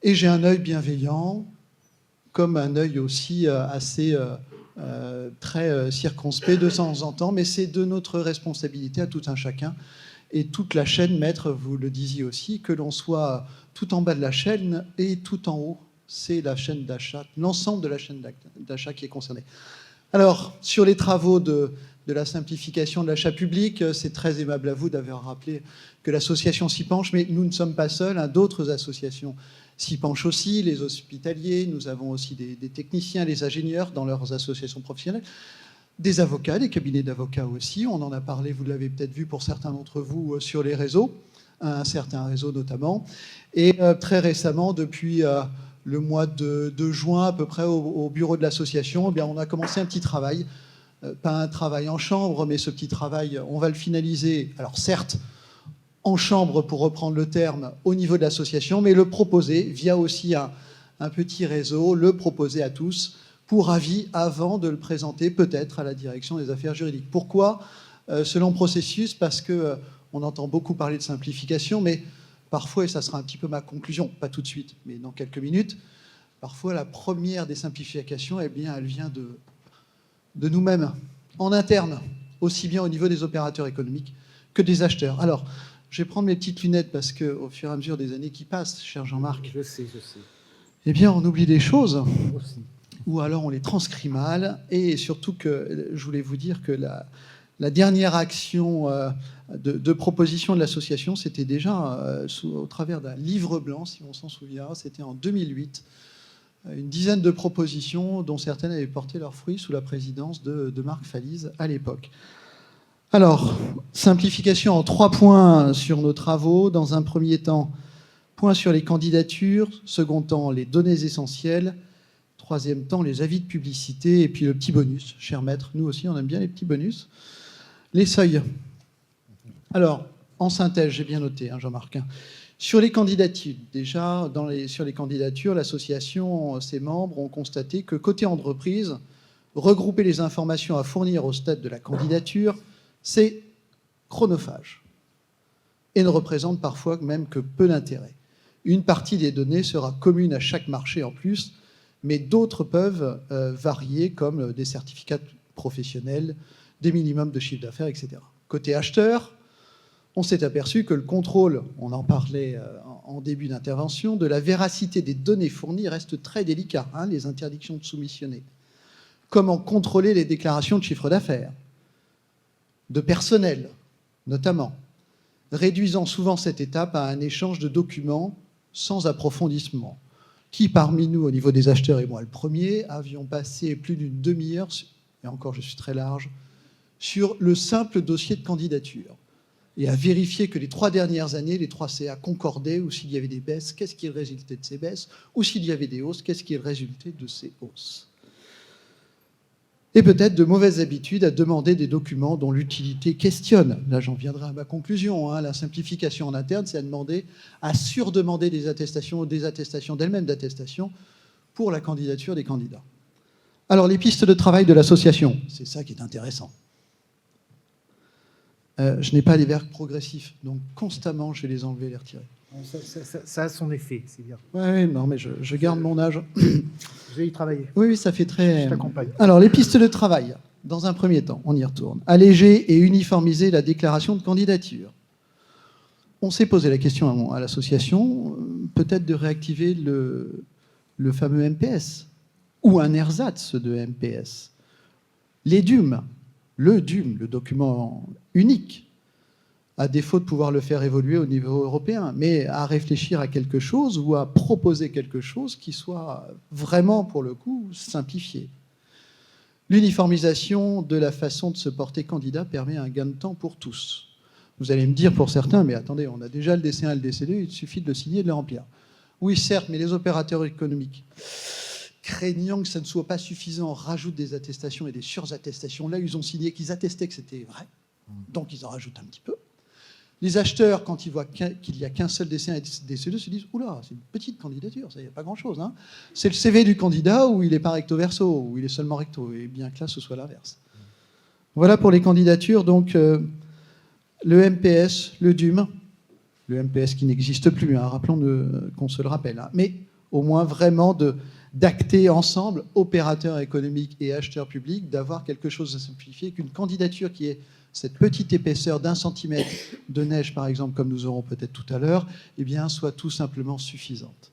Et j'ai un œil bienveillant, comme un œil aussi assez très circonspect de temps en temps, mais c'est de notre responsabilité à tout un chacun. Et toute la chaîne, maître, vous le disiez aussi, que l'on soit tout en bas de la chaîne et tout en haut, c'est la chaîne d'achat, l'ensemble de la chaîne d'achat qui est concernée. Alors, sur les travaux de la simplification de l'achat public, c'est très aimable à vous d'avoir rappelé que l'association s'y penche, mais nous ne sommes pas seuls, hein, d'autres associations s'y penchent aussi, les hospitaliers, nous avons aussi des techniciens, les ingénieurs dans leurs associations professionnelles, des avocats, des cabinets d'avocats aussi, on en a parlé, vous l'avez peut-être vu pour certains d'entre vous sur les réseaux, un certain réseau notamment, et très récemment, depuis le mois de juin à peu près au bureau de l'association, eh bien, on a commencé un petit travail, pas un travail en chambre, mais ce petit travail, on va le finaliser, alors certes, en chambre pour reprendre le terme, au niveau de l'association, mais le proposer via aussi un petit réseau, le proposer à tous pour avis avant de le présenter peut-être à la direction des affaires juridiques. Pourquoi ce long processus? Parce que on entend beaucoup parler de simplification, mais parfois, et ça sera un petit peu ma conclusion, pas tout de suite, mais dans quelques minutes, parfois la première des simplifications, eh bien, elle vient de nous-mêmes, en interne, aussi bien au niveau des opérateurs économiques que des acheteurs. Alors, je vais prendre mes petites lunettes parce qu'au fur et à mesure des années qui passent, cher Jean-Marc, Je sais. eh bien, on oublie des choses, Aussi. ou alors on les transcrit mal, et surtout que je voulais vous dire que la dernière action de proposition de l'association, c'était déjà au travers d'un livre blanc, si on s'en souvient, c'était en 2008, une dizaine de propositions dont certaines avaient porté leurs fruits sous la présidence de Marc Falise à l'époque. Alors, simplification en 3 points sur nos travaux. Dans un premier temps, point sur les candidatures. Second temps, les données essentielles. Troisième temps, les avis de publicité. Et puis le petit bonus. Cher maître, nous aussi, on aime bien les petits bonus. Les seuils. Alors, en synthèse, j'ai bien noté, hein, Jean-Marc. Sur les candidatures, déjà, sur les candidatures, l'association, ses membres ont constaté que côté entreprise, regrouper les informations à fournir au stade de la candidature, c'est chronophage et ne représente parfois même que peu d'intérêt. Une partie des données sera commune à chaque marché en plus, mais d'autres peuvent varier, comme des certificats professionnels, des minimums de chiffre d'affaires, etc. Côté acheteur, on s'est aperçu que le contrôle, on en parlait en début d'intervention, de la véracité des données fournies reste très délicat, hein, les interdictions de soumissionner. Comment contrôler les déclarations de chiffre d'affaires, de personnel, notamment, réduisant souvent cette étape à un échange de documents sans approfondissement. Qui parmi nous, au niveau des acheteurs, et moi le premier, avions passé plus d'une demi-heure, et encore je suis très large, sur le simple dossier de candidature, et à vérifier que les 3 dernières années, les 3 CA concordaient, ou s'il y avait des baisses, qu'est-ce qui est le résultat de ces baisses, ou s'il y avait des hausses, qu'est-ce qui est le résultat de ces hausses. Et peut-être de mauvaises habitudes à demander des documents dont l'utilité questionne. Là, j'en viendrai à ma conclusion. La simplification en interne, c'est à surdemander des attestations d'elles-mêmes d'attestations pour la candidature des candidats. Alors, les pistes de travail de l'association, c'est ça qui est intéressant. Je n'ai pas les verbes progressifs, donc constamment, je vais les enlever et les retirer. Ça a son effet, c'est bien. Oui, non, mais je garde mon âge. Je vais y travailler. Oui, ça fait très... Je t'accompagne. Alors, les pistes de travail, dans un premier temps, on y retourne. Alléger et uniformiser la déclaration de candidature. On s'est posé la question à l'association, peut-être de réactiver le fameux MPS, ou un ersatz de MPS. Les DUM, le document unique, à défaut de pouvoir le faire évoluer au niveau européen, mais à réfléchir à quelque chose ou à proposer quelque chose qui soit vraiment, pour le coup, simplifié. L'uniformisation de la façon de se porter candidat permet un gain de temps pour tous. Vous allez me dire pour certains, mais attendez, on a déjà le DC1 et le DC2, il suffit de le signer et de le remplir. Oui, certes, mais les opérateurs économiques, craignant que ça ne soit pas suffisant, rajoutent des attestations et des surattestations. Là, ils ont signé qu'ils attestaient que c'était vrai, donc ils en rajoutent un petit peu. Les acheteurs, quand ils voient qu'il n'y a qu'un seul DC1 et DC2, se disent « Oula, c'est une petite candidature, ça n'y a pas grand-chose. Hein. » C'est le CV du candidat où il n'est pas recto-verso, où il est seulement recto, et bien que là, ce soit l'inverse. Voilà pour les candidatures. Donc, le MPS, le DUM, le MPS qui n'existe plus, hein, rappelons qu'on se le rappelle, hein, mais au moins vraiment d'acter ensemble, opérateurs économiques et acheteurs publics, d'avoir quelque chose de simplifié, qu'une candidature qui est cette petite épaisseur d'1 centimètre de neige, par exemple, comme nous aurons peut-être tout à l'heure, eh bien, soit tout simplement suffisante.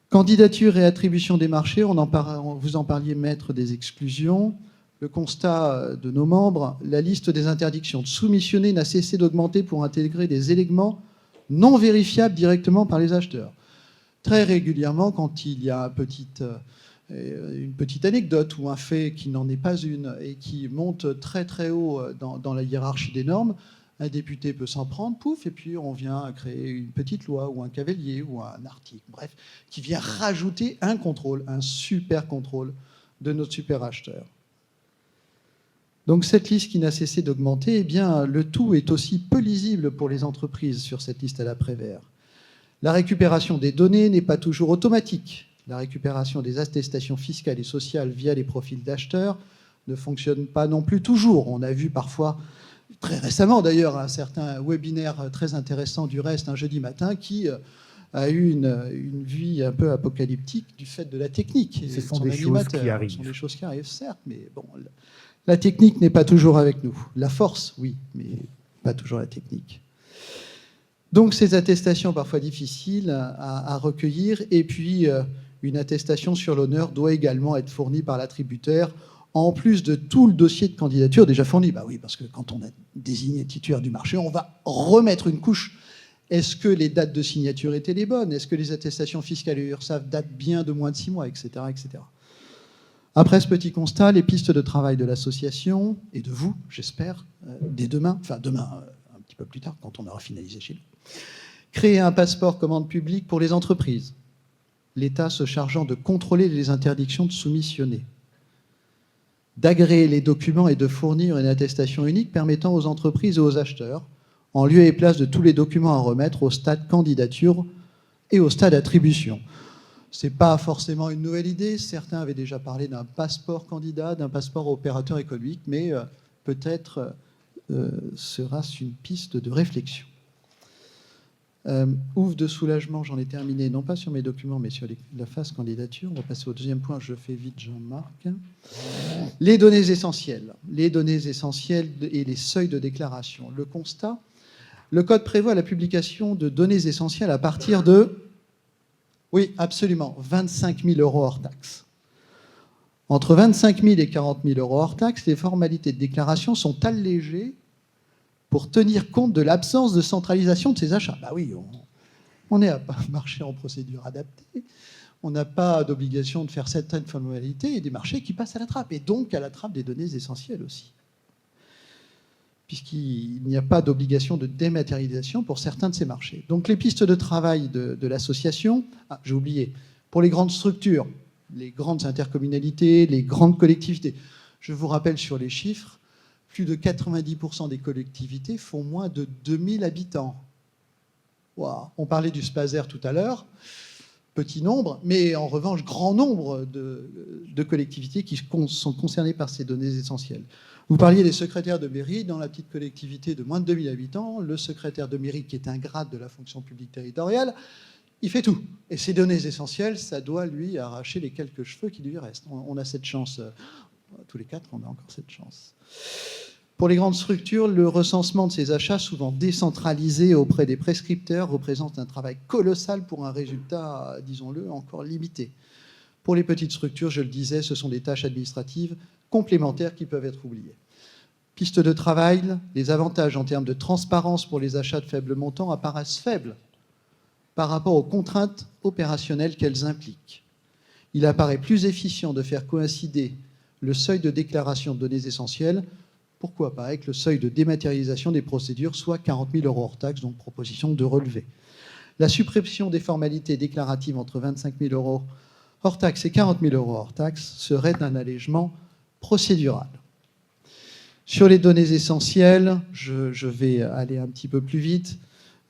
Candidature et attribution des marchés, vous en parliez, maître des exclusions. Le constat de nos membres, la liste des interdictions de soumissionner n'a cessé d'augmenter pour intégrer des éléments non vérifiables directement par les acheteurs. Très régulièrement, quand il y a une petite anecdote ou un fait qui n'en est pas une et qui monte très très haut dans la hiérarchie des normes, un député peut s'en prendre, pouf, et puis on vient créer une petite loi ou un cavalier ou un article, bref, qui vient rajouter un contrôle, un super contrôle de notre super acheteur. Donc cette liste qui n'a cessé d'augmenter, eh bien, le tout est aussi peu lisible pour les entreprises sur cette liste à la Prévert. La récupération des données n'est pas toujours automatique. La récupération des attestations fiscales et sociales via les profils d'acheteurs ne fonctionne pas non plus toujours. On a vu parfois, très récemment d'ailleurs, un certain webinaire très intéressant du reste, un jeudi matin, qui a eu une vie un peu apocalyptique du fait de la technique. Ce sont des choses qui arrivent. Ce sont des choses qui arrivent, certes, mais bon, la technique n'est pas toujours avec nous. La force, oui, mais pas toujours la technique. Donc ces attestations parfois difficiles à recueillir, et puis une attestation sur l'honneur doit également être fournie par l'attributaire, en plus de tout le dossier de candidature déjà fourni. Bah oui, parce que quand on a désigné titulaire du marché, on va remettre une couche. Est-ce que les dates de signature étaient les bonnes? Est-ce que les attestations fiscales et URSSAF datent bien de moins de 6 mois, etc., etc. Après ce petit constat, les pistes de travail de l'association, et de vous, j'espère, dès demain, enfin demain, un petit peu plus tard, quand on aura finalisé chez nous, créer un passeport commande publique pour les entreprises, l'État se chargeant de contrôler les interdictions de soumissionner, d'agréer les documents et de fournir une attestation unique permettant aux entreprises et aux acheteurs, en lieu et place de tous les documents à remettre au stade candidature et au stade attribution. Ce n'est pas forcément une nouvelle idée. Certains avaient déjà parlé d'un passeport candidat, d'un passeport opérateur économique, mais peut-être sera-ce une piste de réflexion. Ouf de soulagement, j'en ai terminé, non pas sur mes documents, mais sur la phase candidature. On va passer au deuxième point, je fais vite, Jean-Marc. Les données essentielles et les seuils de déclaration. Le constat, le Code prévoit la publication de données essentielles à partir de, oui, absolument, 25 000 € hors taxe. Entre 25 000 et 40 000 € hors taxe, les formalités de déclaration sont allégées pour tenir compte de l'absence de centralisation de ces achats. Bah oui, on est à un marché en procédure adaptée, on n'a pas d'obligation de faire certaines formalités et des marchés qui passent à la trappe, et donc à la trappe des données essentielles aussi. Puisqu'il n'y a pas d'obligation de dématérialisation pour certains de ces marchés. Donc les pistes de travail de l'association, j'ai oublié, pour les grandes structures, les grandes intercommunalités, les grandes collectivités. Je vous rappelle sur les chiffres, plus de 90% des collectivités font moins de 2000 habitants. Wow. On parlait du SPASER tout à l'heure, petit nombre, mais en revanche, grand nombre de collectivités qui sont concernées par ces données essentielles. Vous parliez des secrétaires de mairie. Dans la petite collectivité de moins de 2000 habitants, le secrétaire de mairie, qui est un grade de la fonction publique territoriale, il fait tout. Et ces données essentielles, ça doit lui arracher les quelques cheveux qui lui restent. On a cette chance. Tous les quatre, on a encore cette chance. Pour les grandes structures, le recensement de ces achats, souvent décentralisés auprès des prescripteurs, représente un travail colossal pour un résultat, disons-le, encore limité. Pour les petites structures, je le disais, ce sont des tâches administratives complémentaires qui peuvent être oubliées. Piste de travail, les avantages en termes de transparence pour les achats de faible montant apparaissent faibles par rapport aux contraintes opérationnelles qu'elles impliquent. Il apparaît plus efficient de faire coïncider le seuil de déclaration de données essentielles, pourquoi pas, avec le seuil de dématérialisation des procédures, soit 40 000 € hors taxe, donc proposition de relever. La suppression des formalités déclaratives entre 25 000 € hors taxe et 40 000 € hors taxe serait un allègement procédural. Sur les données essentielles, je vais aller un petit peu plus vite.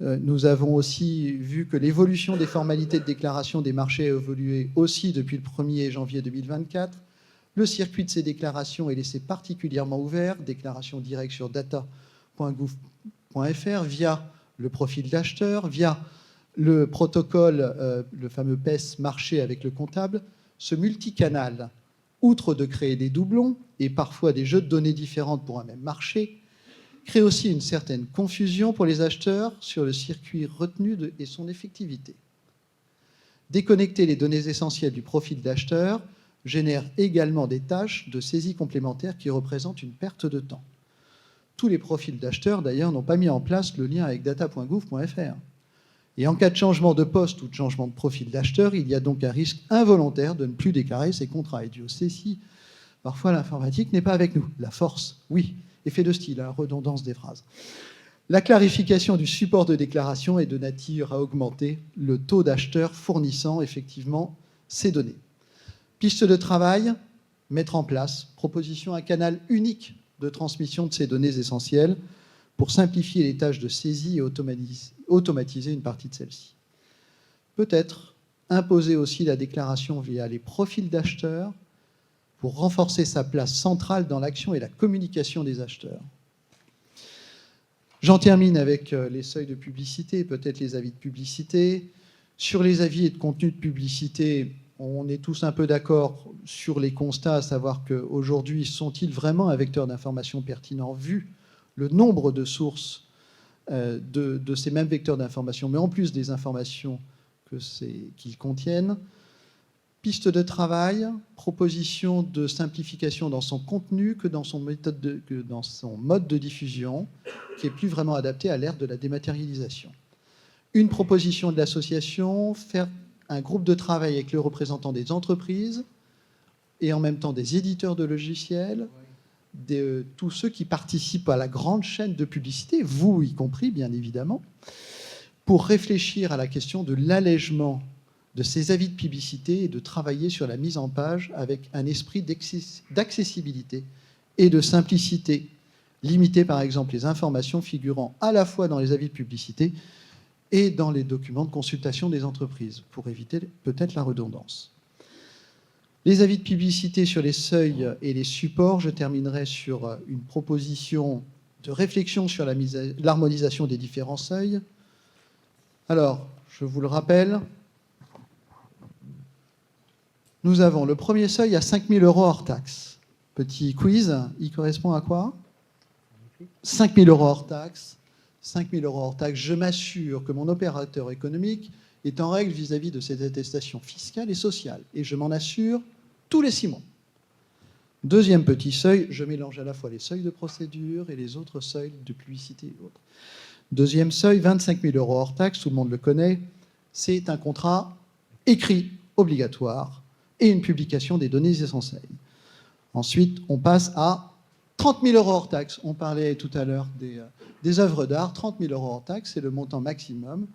Nous avons aussi vu que l'évolution des formalités de déclaration des marchés a évolué aussi depuis le 1er janvier 2024. Le circuit de ces déclarations est laissé particulièrement ouvert, déclaration directe sur data.gouv.fr via le profil d'acheteur, via le protocole, le fameux PES marché avec le comptable. Ce multicanal, outre de créer des doublons et parfois des jeux de données différentes pour un même marché, crée aussi une certaine confusion pour les acheteurs sur le circuit retenu et son effectivité. Déconnecter les données essentielles du profil d'acheteur génère également des tâches de saisie complémentaires qui représentent une perte de temps. Tous les profils d'acheteurs, d'ailleurs, n'ont pas mis en place le lien avec data.gouv.fr. Et en cas de changement de poste ou de changement de profil d'acheteur, il y a donc un risque involontaire de ne plus déclarer ses contrats. Et Dieu sait si parfois l'informatique n'est pas avec nous. La force, oui. Effet de style, hein, redondance des phrases. La clarification du support de déclaration est de nature à augmenter le taux d'acheteurs fournissant effectivement ces données. Piste de travail, mettre en place, proposition un canal unique de transmission de ces données essentielles pour simplifier les tâches de saisie et automatiser une partie de celles-ci. Peut-être imposer aussi la déclaration via les profils d'acheteurs pour renforcer sa place centrale dans l'action et la communication des acheteurs. J'en termine avec les seuils de publicité, peut-être les avis de publicité. Sur les avis et de contenu de publicité, on est tous un peu d'accord sur les constats, à savoir qu'aujourd'hui, sont-ils vraiment un vecteur d'information pertinent vu le nombre de sources de ces mêmes vecteurs d'information, mais en plus des informations qu'ils contiennent. Piste de travail, proposition de simplification dans son contenu que dans son mode de diffusion, qui est plus vraiment adapté à l'ère de la dématérialisation. Une proposition de l'association, faire un groupe de travail avec les représentants des entreprises et en même temps des éditeurs de logiciels, tous ceux qui participent à la grande chaîne de publicité, vous y compris bien évidemment, pour réfléchir à la question de l'allègement de ces avis de publicité et de travailler sur la mise en page avec un esprit d'accessibilité et de simplicité. Limiter par exemple les informations figurant à la fois dans les avis de publicité et dans les documents de consultation des entreprises, pour éviter peut-être la redondance. Les avis de publicité sur les seuils et les supports, je terminerai sur une proposition de réflexion sur l'harmonisation des différents seuils. Alors, je vous le rappelle, nous avons le premier seuil à 5 000 € hors taxe. Petit quiz, il correspond à quoi? 5 000 € hors taxe. 5 000 € hors taxe, je m'assure que mon opérateur économique est en règle vis-à-vis de ses attestations fiscales et sociales. Et je m'en assure tous les 6 mois. Deuxième petit seuil, je mélange à la fois les seuils de procédure et les autres seuils de publicité et autres. Deuxième seuil, 25 000 € hors taxe, tout le monde le connaît, c'est un contrat écrit, obligatoire, et une publication des données essentielles. Ensuite, on passe à 30 000 € hors taxe. On parlait tout à l'heure des œuvres d'art. 30 000 € hors taxe, c'est le montant maximum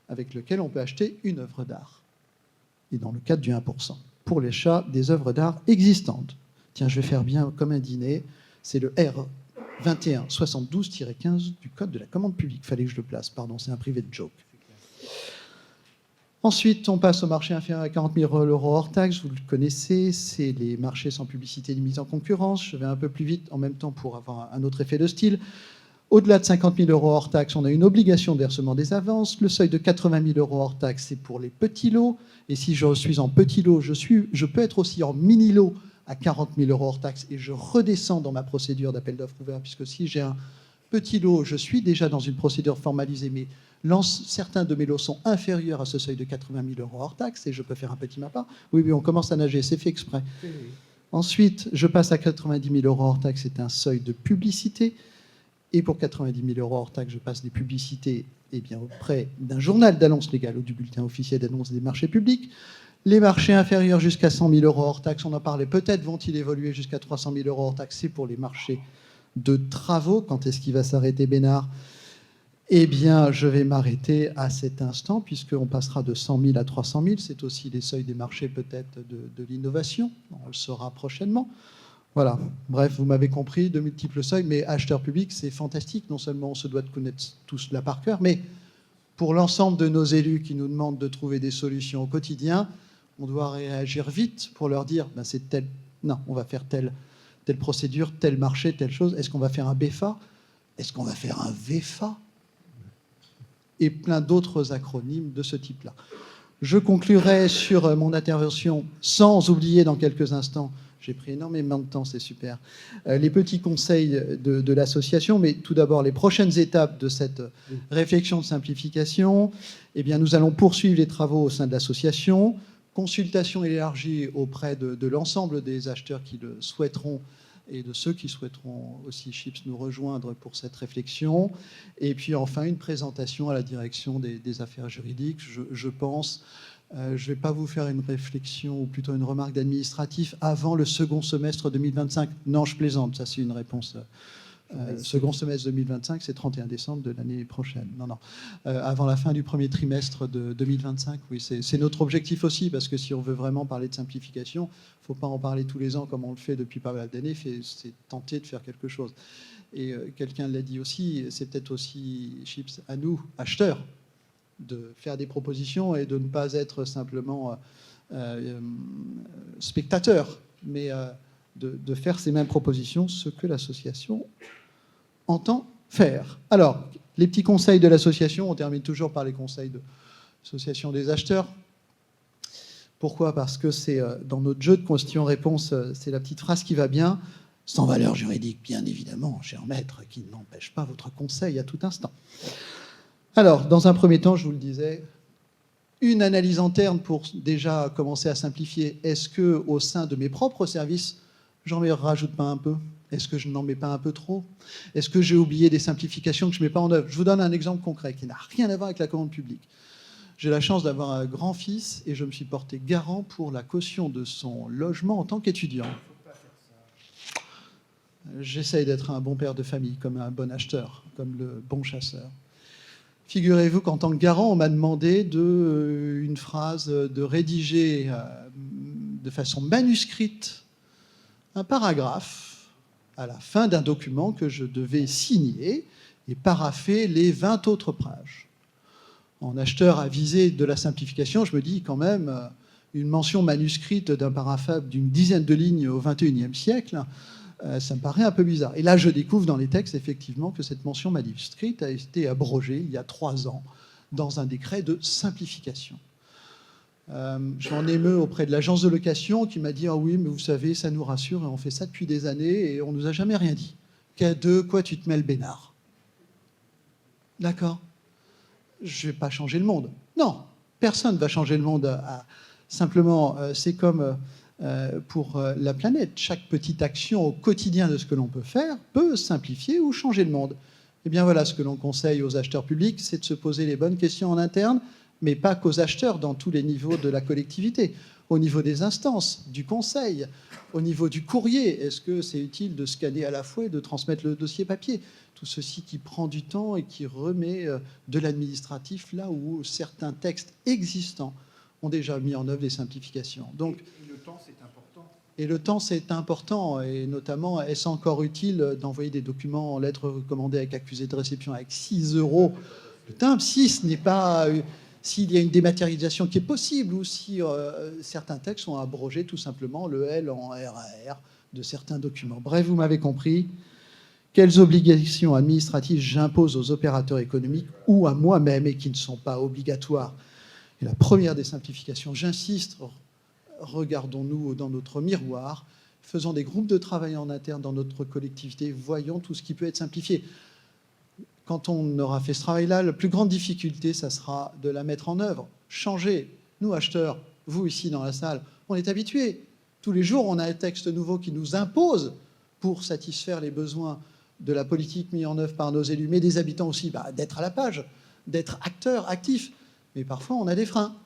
avec lequel on peut acheter une œuvre d'art. Et dans le cadre du 1%. pour l'achat des œuvres d'art existantes. Tiens, je vais faire bien comme un dîner. C'est le R 2172-15 du Code de la commande publique. Il fallait que je le place, pardon, c'est un privé de joke. Ensuite, on passe au marché inférieur à 40 000 € hors taxe. Vous le connaissez, c'est les marchés sans publicité ni mise en concurrence. Je vais un peu plus vite en même temps pour avoir un autre effet de style. Au-delà de 50 000 € hors taxe, on a une obligation de versement des avances. Le seuil de 80 000 € hors taxe, c'est pour les petits lots. Et si je suis en petit lot, je peux être aussi en mini lot à 40 000 € hors taxe. Et je redescends dans ma procédure d'appel d'offres ouvert, puisque si j'ai un petit lot, je suis déjà dans une procédure formalisée, mais certains de mes lots sont inférieurs à ce seuil de 80 000 € hors taxe, et je peux faire un petit mappa. Oui, on commence à nager, c'est fait exprès. Oui. Ensuite, je passe à 90 000 € hors taxe, c'est un seuil de publicité. Et pour 90 000 € hors taxe, je passe des publicités auprès d'un journal d'annonce légale ou du bulletin officiel d'annonce des marchés publics. Les marchés inférieurs jusqu'à 100 000 € hors taxe, on en parlait, peut-être vont-ils évoluer jusqu'à 300 000 € hors taxe, c'est pour les marchés de travaux. Quand est-ce qu'il va s'arrêter, Bénard ? Eh bien, je vais m'arrêter à cet instant, puisqu'on passera de 100 000 à 300 000. C'est aussi les seuils des marchés peut-être de l'innovation. On le saura prochainement. Voilà. Bref, vous m'avez compris, de multiples seuils, mais acheteur public, c'est fantastique. Non seulement on se doit de connaître tous là par cœur, mais pour l'ensemble de nos élus qui nous demandent de trouver des solutions au quotidien, on doit réagir vite pour leur dire, c'est tel... Non, on va faire telle procédure, tel marché, telle chose. Est-ce qu'on va faire un BEFA ? Est-ce qu'on va faire un VEFA ? Et plein d'autres acronymes de ce type-là. Je conclurai sur mon intervention sans oublier dans quelques instants, j'ai pris énormément de temps, c'est super, les petits conseils de l'association, mais tout d'abord les prochaines étapes de cette réflexion de simplification. Eh bien, nous allons poursuivre les travaux au sein de l'association, consultation élargie auprès de l'ensemble des acheteurs qui le souhaiteront et de ceux qui souhaiteront aussi, Chips, nous rejoindre pour cette réflexion. Et puis enfin, une présentation à la direction des affaires juridiques. Je pense, je ne vais pas vous faire une réflexion, ou plutôt une remarque d'administratif, avant le second semestre 2025. Non, je plaisante, ça c'est une réponse. Second semestre 2025, c'est 31 décembre de l'année prochaine. Non. Avant la fin du premier trimestre de 2025, oui, c'est notre objectif aussi, parce que si on veut vraiment parler de simplification, il ne faut pas en parler tous les ans comme on le fait depuis pas mal d'années, c'est tenter de faire quelque chose. Et quelqu'un l'a dit aussi, c'est peut-être aussi, Chips, à nous, acheteurs, de faire des propositions et de ne pas être simplement spectateurs, mais de faire ces mêmes propositions, ce que l'association entend faire. Alors, les petits conseils de l'association, on termine toujours par les conseils de l'association des acheteurs. Pourquoi ? Parce que c'est dans notre jeu de questions-réponses, c'est la petite phrase qui va bien, sans valeur juridique, bien évidemment, cher maître, qui n'empêche pas votre conseil à tout instant. Alors, dans un premier temps, je vous le disais, une analyse interne pour déjà commencer à simplifier. Est-ce qu'au sein de mes propres services, j'en rajoute pas un peu ? Est-ce que je n'en mets pas un peu trop ? Est-ce que j'ai oublié des simplifications que je ne mets pas en œuvre ? Je vous donne un exemple concret qui n'a rien à voir avec la commande publique. J'ai la chance d'avoir un grand-fils et je me suis porté garant pour la caution de son logement en tant qu'étudiant. J'essaye d'être un bon père de famille, comme un bon acheteur, comme le bon chasseur. Figurez-vous qu'en tant que garant, on m'a demandé une phrase, de rédiger de façon manuscrite un paragraphe à la fin d'un document que je devais signer et parapher les 20 autres pages. En acheteur avisé de la simplification, je me dis quand même, une mention manuscrite d'un paragraphe d'une dizaine de lignes au XXIe siècle, ça me paraît un peu bizarre. Et là, je découvre dans les textes, effectivement, que cette mention manuscrite a été abrogée il y a 3 ans dans un décret de simplification. Je m'en émeus auprès de l'agence de location qui m'a dit « Ah oui, mais vous savez, ça nous rassure, et on fait ça depuis des années et on ne nous a jamais rien dit. De quoi tu te mêles, Bénard ?» D'accord. Je ne vais pas changer le monde. Non, personne ne va changer le monde. Simplement, c'est comme pour la planète. Chaque petite action au quotidien de ce que l'on peut faire peut simplifier ou changer le monde. Eh bien voilà, ce que l'on conseille aux acheteurs publics, c'est de se poser les bonnes questions en interne, mais pas qu'aux acheteurs dans tous les niveaux de la collectivité. Au niveau des instances, du conseil, au niveau du courrier, est-ce que c'est utile de scanner à la fois et de transmettre le dossier papier ? Tout ceci qui prend du temps et qui remet de l'administratif là où certains textes existants ont déjà mis en œuvre des simplifications. Donc, Et le temps, c'est important. et le temps, c'est important. Et notamment, est-ce encore utile d'envoyer des documents en lettres recommandées avec accusé de réception avec 6 € le timbre, si ce n'est pas... S'il y a une dématérialisation qui est possible ou si certains textes ont abrogé tout simplement le L en RAR de certains documents. Bref, vous m'avez compris. Quelles obligations administratives j'impose aux opérateurs économiques ou à moi-même et qui ne sont pas obligatoires? Et la première des simplifications, j'insiste, regardons-nous dans notre miroir, faisons des groupes de travail en interne dans notre collectivité, voyons tout ce qui peut être simplifié. Quand on aura fait ce travail-là, la plus grande difficulté, ça sera de la mettre en œuvre. Changer. Nous, acheteurs, vous ici dans la salle, on est habitués. Tous les jours, on a un texte nouveau qui nous impose, pour satisfaire les besoins de la politique mise en œuvre par nos élus, mais des habitants aussi, d'être à la page, d'être acteurs, actifs. Mais parfois, on a des freins.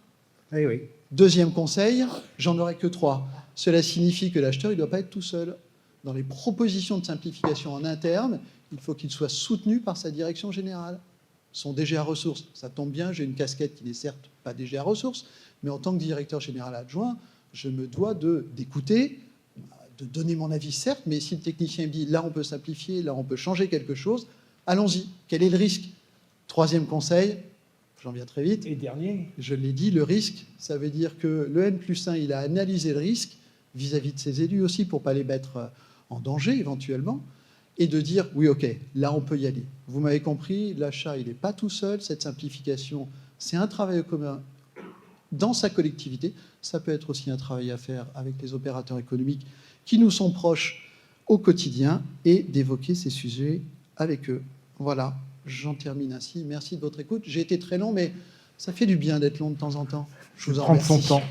Oui, oui. Deuxième conseil, j'en aurai que 3. Cela signifie que l'acheteur, il ne doit pas être tout seul. Dans les propositions de simplification en interne, il faut qu'il soit soutenu par sa direction générale, son DGA ressources. Ça tombe bien, j'ai une casquette qui n'est certes pas DGA ressources, mais en tant que directeur général adjoint, je me dois d'écouter, de donner mon avis certes, mais si le technicien me dit là on peut simplifier, là on peut changer quelque chose, allons-y. Quel est le risque? Troisième conseil, j'en viens très vite. Et dernier. Je l'ai dit, le risque, ça veut dire que le N+1, il a analysé le risque vis-à-vis de ses élus aussi pour ne pas les mettre en danger éventuellement, et de dire, oui, ok, là, on peut y aller. Vous m'avez compris, l'achat, il n'est pas tout seul. Cette simplification, c'est un travail commun dans sa collectivité. Ça peut être aussi un travail à faire avec les opérateurs économiques qui nous sont proches au quotidien et d'évoquer ces sujets avec eux. Voilà, j'en termine ainsi. Merci de votre écoute. J'ai été très long, mais ça fait du bien d'être long de temps en temps. Je vous en Prendre son remercie. temps.